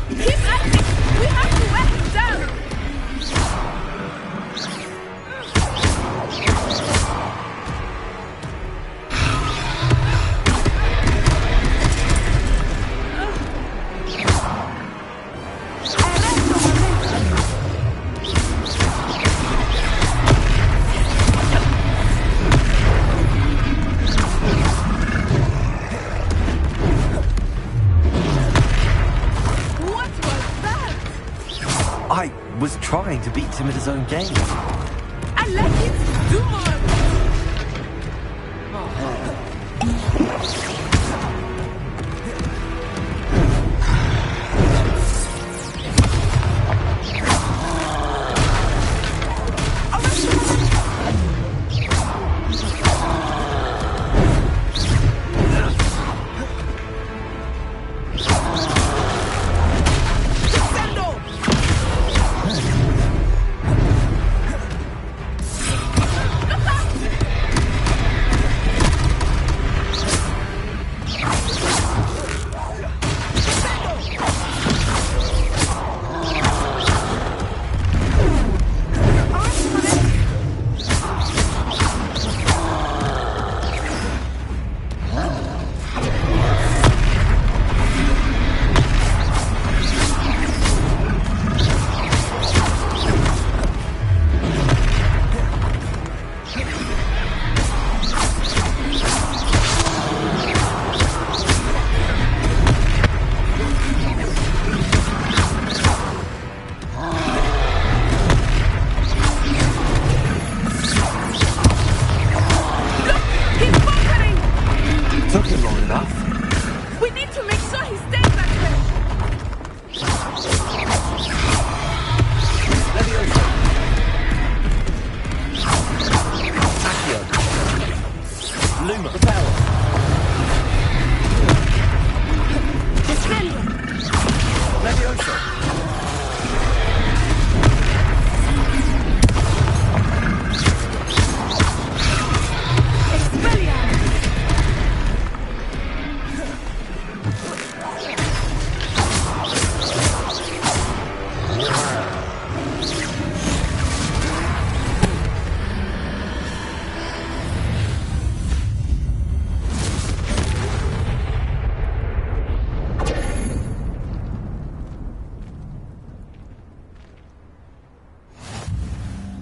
Keep acting! We have to wear him down! I was trying to beat him at his own game. I like it! Do more!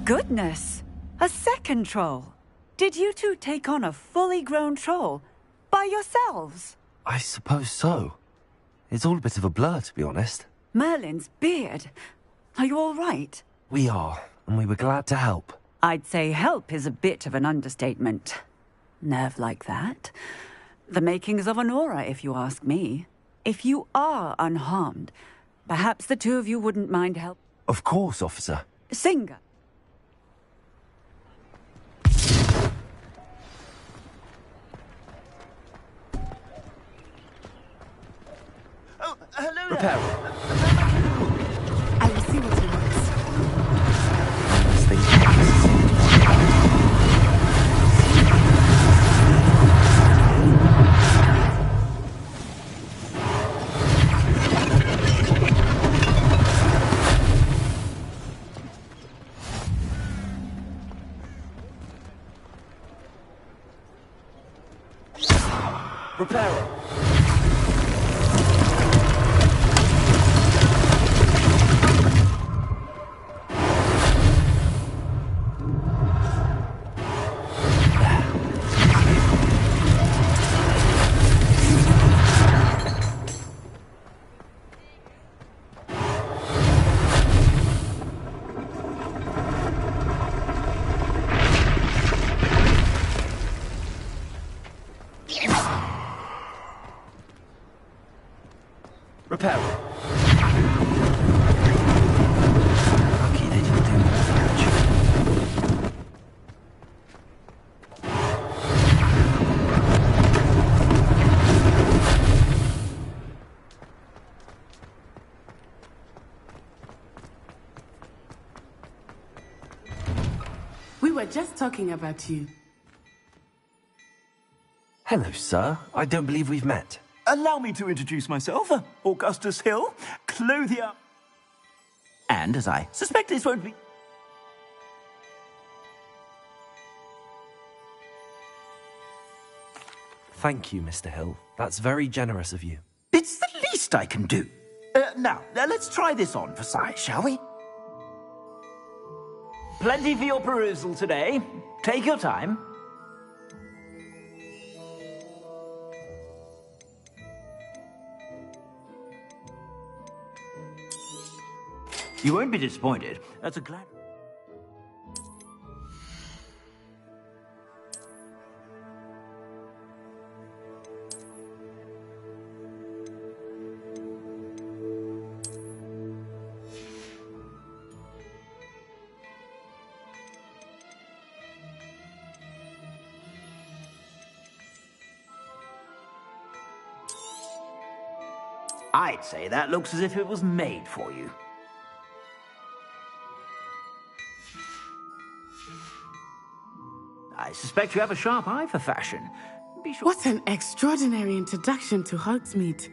Goodness! A second troll! Did you two take on a fully grown troll? By yourselves? I suppose so. It's all a bit of a blur, to be honest. Merlin's beard. Are you all right? We are, and we were glad to help. I'd say help is a bit of an understatement. Nerve like that. The makings of an aura, if you ask me. If you are unharmed, perhaps the two of you wouldn't mind help. Of course, officer. Singer. Oh, hello there. Repair. I will see what he wants. Repairer. Repair. Lucky they didn't do more damage. We were just talking about you. Hello, sir. I don't believe we've met. Allow me to introduce myself, Augustus Hill, clothier. And as I suspect this won't be... Thank you, Mr. Hill. That's very generous of you. It's the least I can do. Now, let's try this on for size, shall we? Plenty for your perusal today. Take your time. You won't be disappointed. That's a glad... I'd say that looks as if it was made for you. I suspect you have a sharp eye for fashion. Be sure... What an extraordinary introduction to Hogsmeade.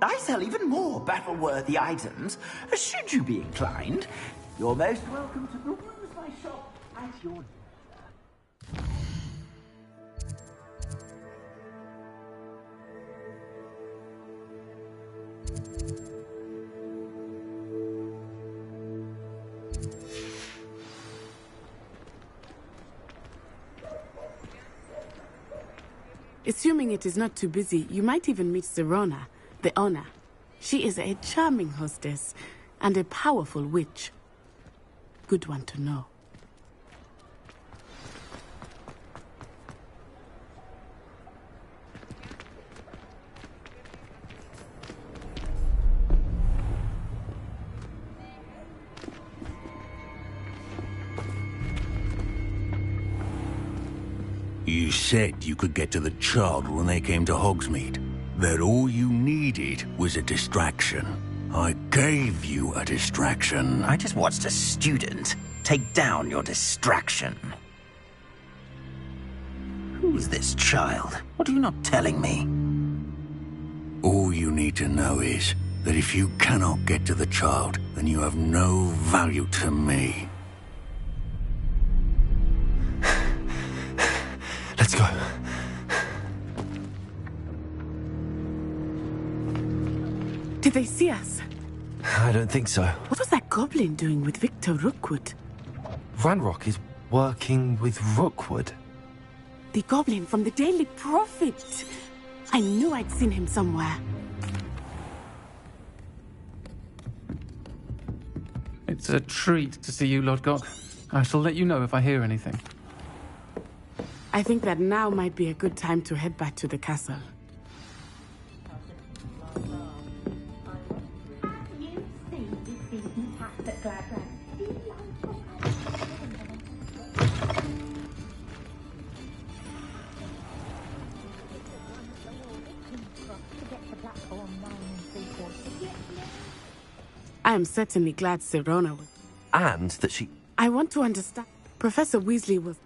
I sell even more battle-worthy items, should you be inclined. You're most welcome to peruse my shop at your... Assuming it is not too busy, you might even meet Sirona, the owner. She is a charming hostess and a powerful witch. Good one to know. You said you could get to the child when they came to Hogsmeade. That all you needed was a distraction. I gave you a distraction. I just watched a student take down your distraction. Who's this child? What are you not telling me? All you need to know is that if you cannot get to the child, then you have no value to me. Let's go. Did they see us? I don't think so. What was that goblin doing with Victor Rookwood? Ranrock is working with Rookwood. The goblin from the Daily Prophet. I knew I'd seen him somewhere. It's a treat to see you, Lord Gok. I shall let you know if I hear anything. I think that now might be a good time to head back to the castle. I am certainly glad Sirona was... And that she... I want to understand. Professor Weasley was...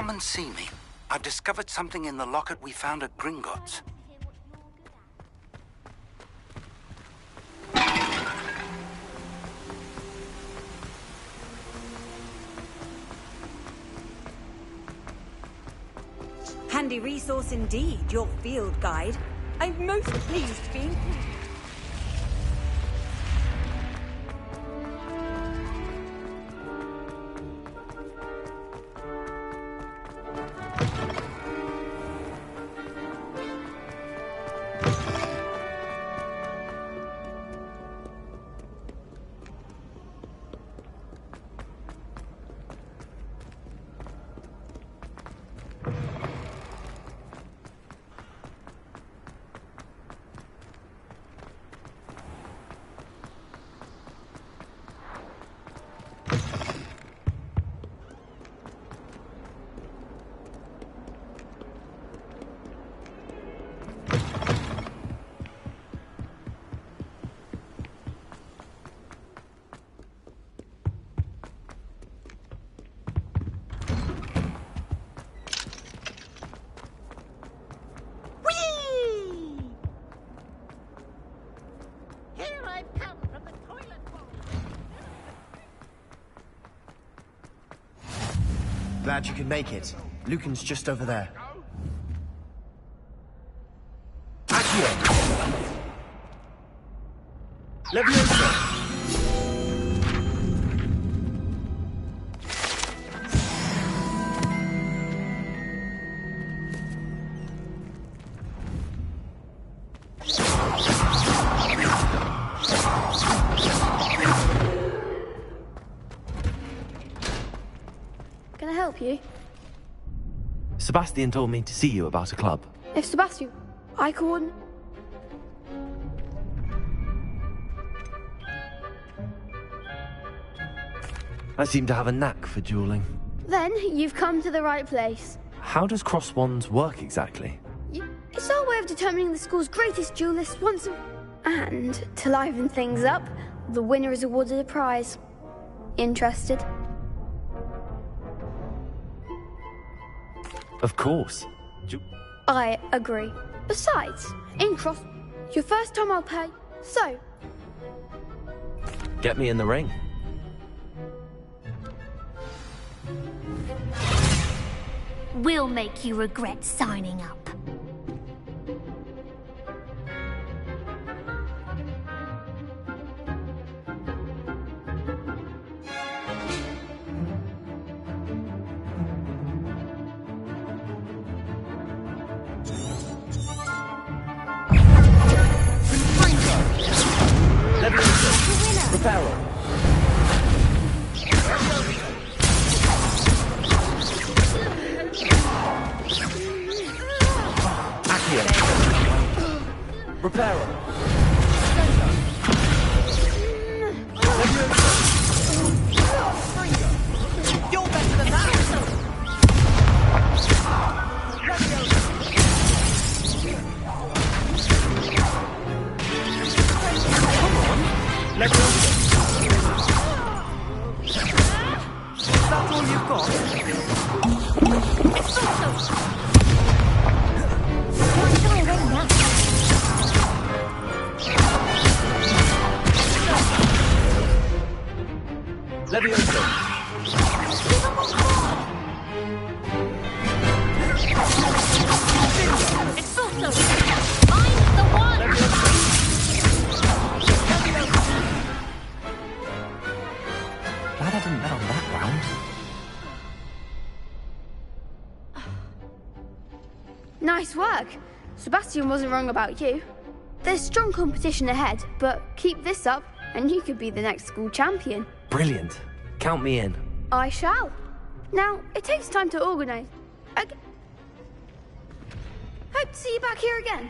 Come and see me. I've discovered something in the locket we found at Gringotts. Handy resource indeed, your field guide. I'm most pleased to be included. Glad you could make it. Lucan's just over there. Accio! Leviosa! Can I help you? Sebastian told me to see you about a club. If Sebastian, I coordinate. I seem to have a knack for dueling. Then you've come to the right place. How does cross wands work exactly? It's our way of determining the school's greatest duelist once and to liven things up, the winner is awarded a prize. Interested? Of course. I agree. Besides, in cross, your first time I'll pay. So, Get me in the ring. We'll make you regret signing up. Reparo. Accio. Reparo. You're better than that! Let's go. Is that all you've got? It's awesome! Leviosa. It's awesome! I'm the one! Glad I didn't bet on that round. nice work. Sebastian wasn't wrong about you. There's strong competition ahead, but keep this up and you could be the next school champion. Brilliant. Count me in. I shall. Now, it takes time to organise. Hope to see you back here again.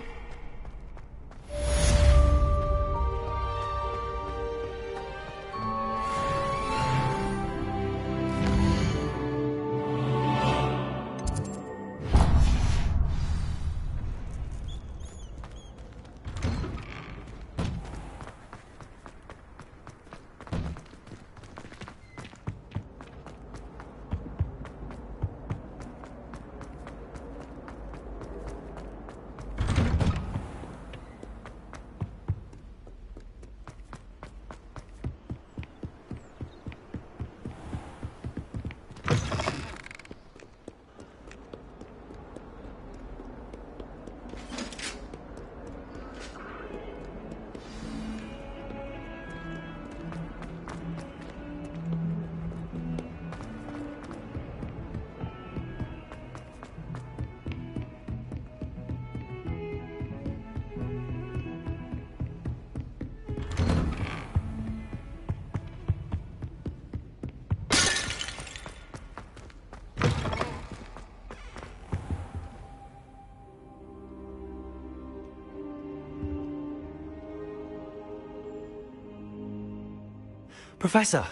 Professor,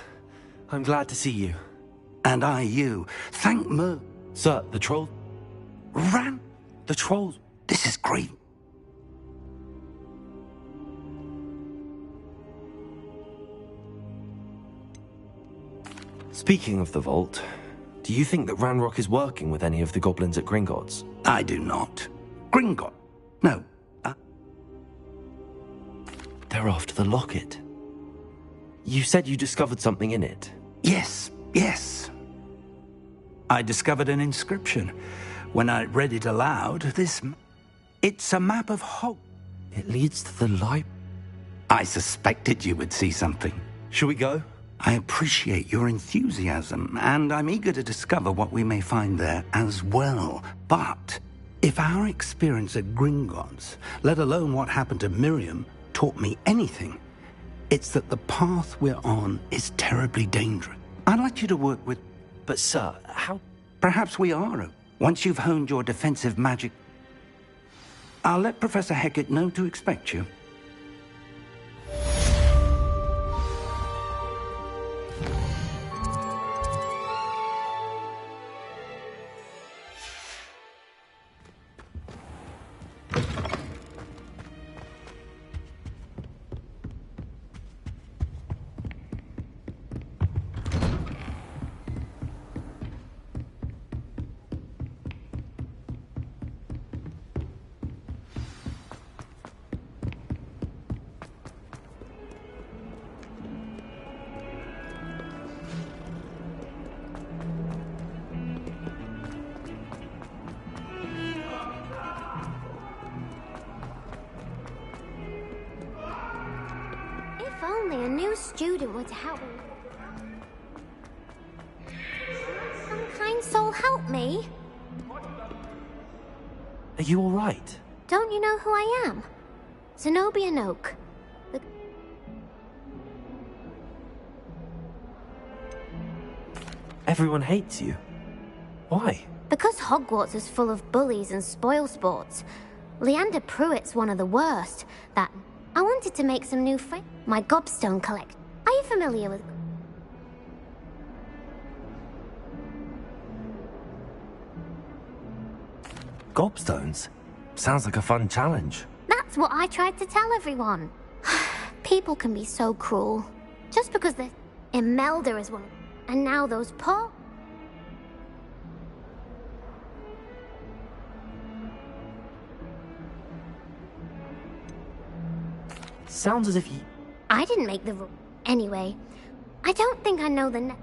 I'm glad to see you. And I you. Thank Mer. Sir, the troll... Ran? The trolls... This is great. Speaking of the vault, do you think that Ranrock is working with any of the goblins at Gringotts? I do not. Gringotts? No. They're after the locket. You said you discovered something in it. Yes, yes. I discovered an inscription. When I read it aloud, it's a map of Hogwarts. It leads to the library. I suspected you would see something. Shall we go? I appreciate your enthusiasm, and I'm eager to discover what we may find there as well. But if our experience at Gringotts, let alone what happened to Miriam, taught me anything, it's that the path we're on is terribly dangerous. I'd like you to work with... But sir, how... Perhaps we are. Once you've honed your defensive magic, I'll let Professor Hecat know to expect you. If only a new student were to help me. Some kind soul help me. Are you all right? Don't you know who I am? Zenobia Noak. Everyone hates you. Why? Because Hogwarts is full of bullies and spoilsports. Leander Pruitt's one of the worst. I wanted to make some new friends. My gobstone collect. Are you familiar with... Gobstones? Sounds like a fun challenge. That's what I tried to tell everyone. People can be so cruel. Just because they're... Imelda is one. And now those poor... Sounds as if you... I didn't make the rule. Anyway, I don't think I know the...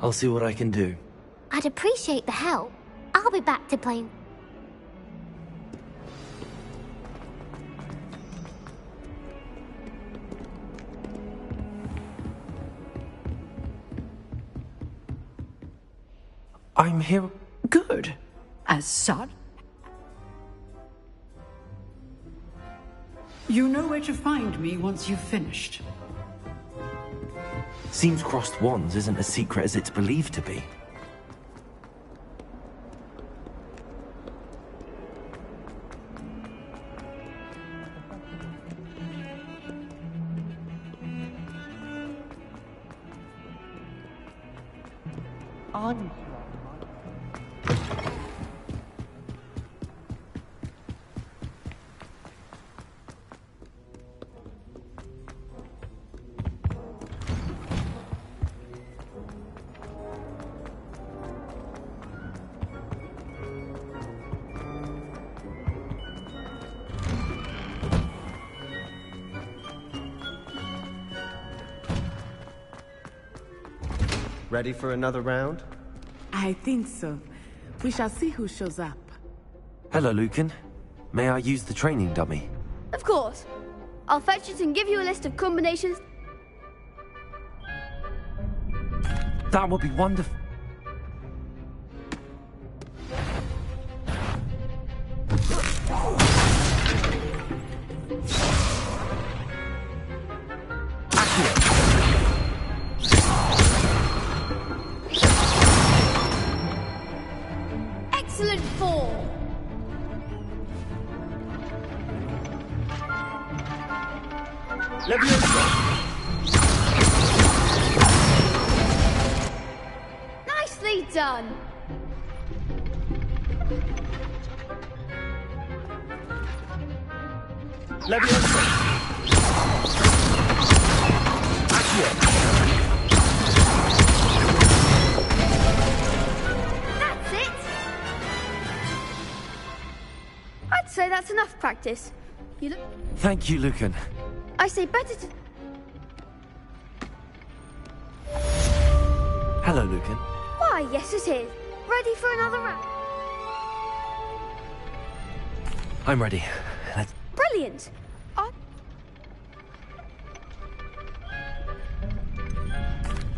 I'll see what I can do. I'd appreciate the help. I'll be back to playing. I'm here... Good. As such... You know where to find me once you've finished. Seems crossed wands isn't as secret as it's believed to be. On. Ready for another round? I think so. We shall see who shows up. Hello, Lucan. May I use the training dummy? Of course. I'll fetch it and give you a list of combinations. That would be wonderful. Excellent form. Nicely done. That's it. I'd say that's enough practice. You look. Thank you, Lucan. I say better to. Hello, Lucan. Why, yes, it is. Ready for another round? I'm ready. Let's... Brilliant.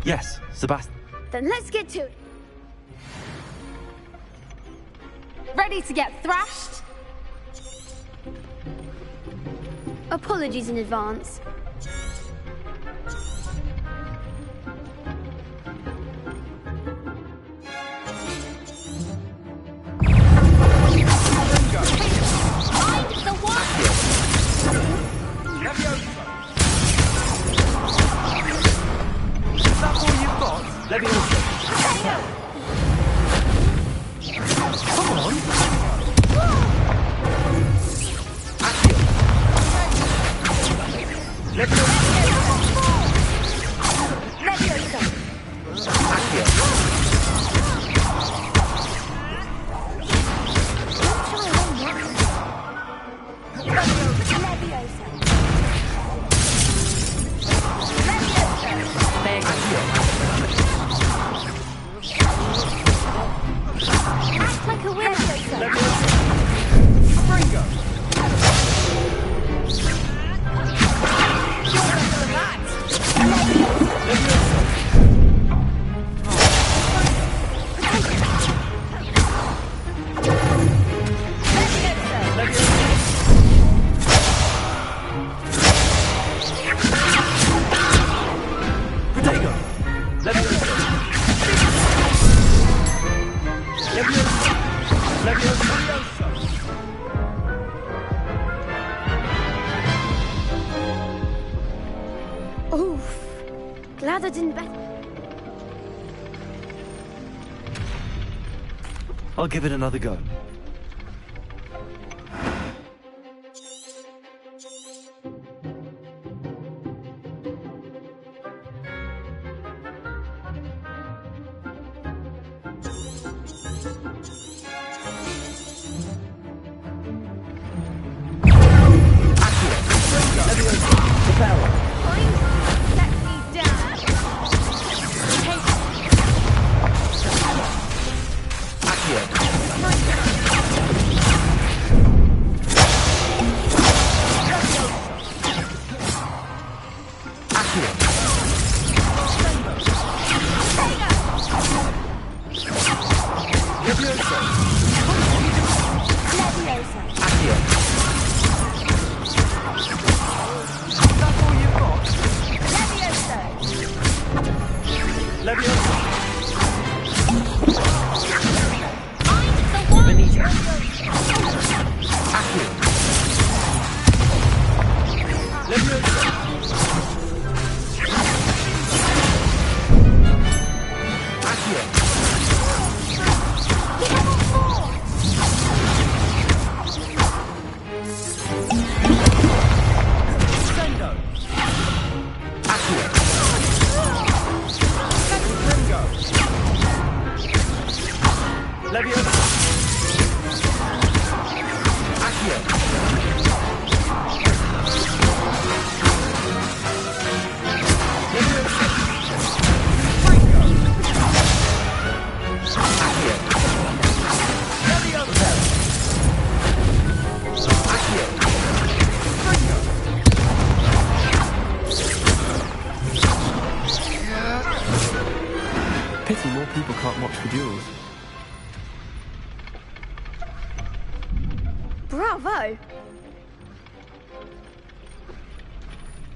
Yes, Sebastian. Then let's get to it. Ready to get thrashed? Apologies in advance. Oof. Glad I didn't bet. I'll give it another go. Pity more people can't watch the duels. Bravo!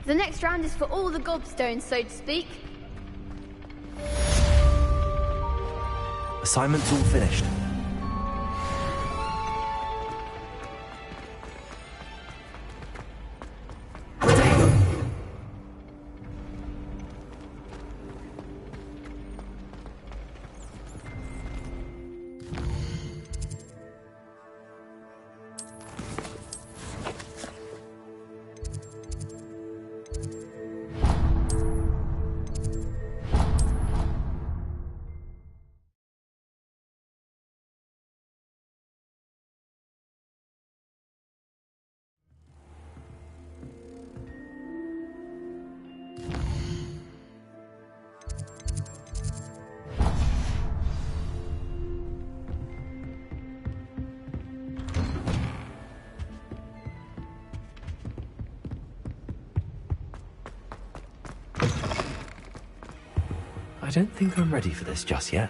The next round is for all the gobstones, so to speak. Assignment's all finished. don't think I'm ready for this just yet.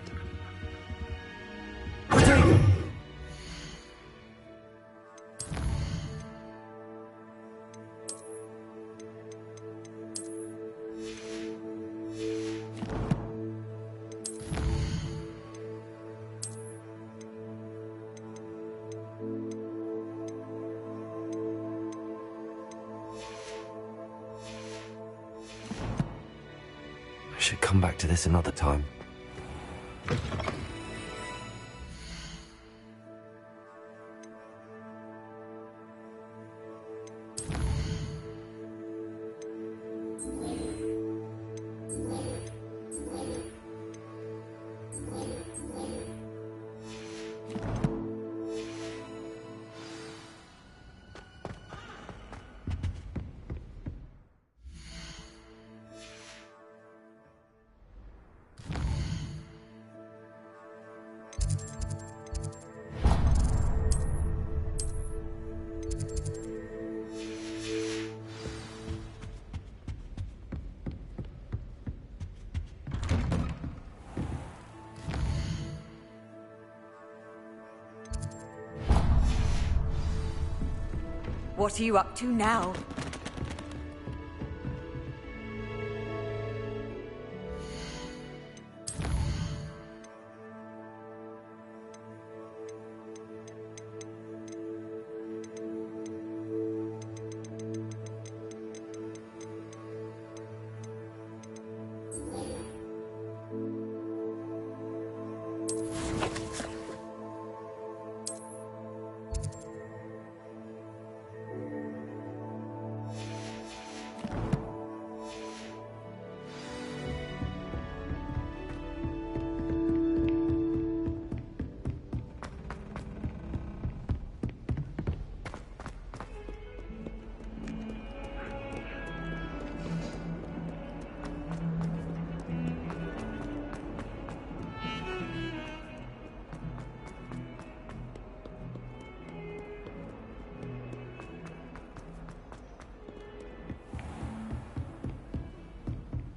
I should come back to this another time. What are you up to now?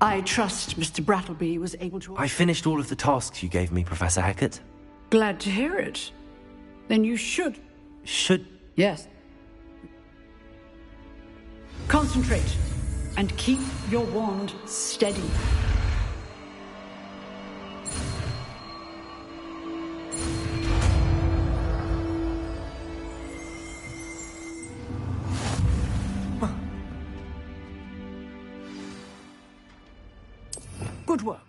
I trust Mr. Brattleby was able to... I finished all of the tasks you gave me, Professor Hackett. Glad to hear it. Then you should... Should... Yes. Concentrate and keep your wand steady. Good work.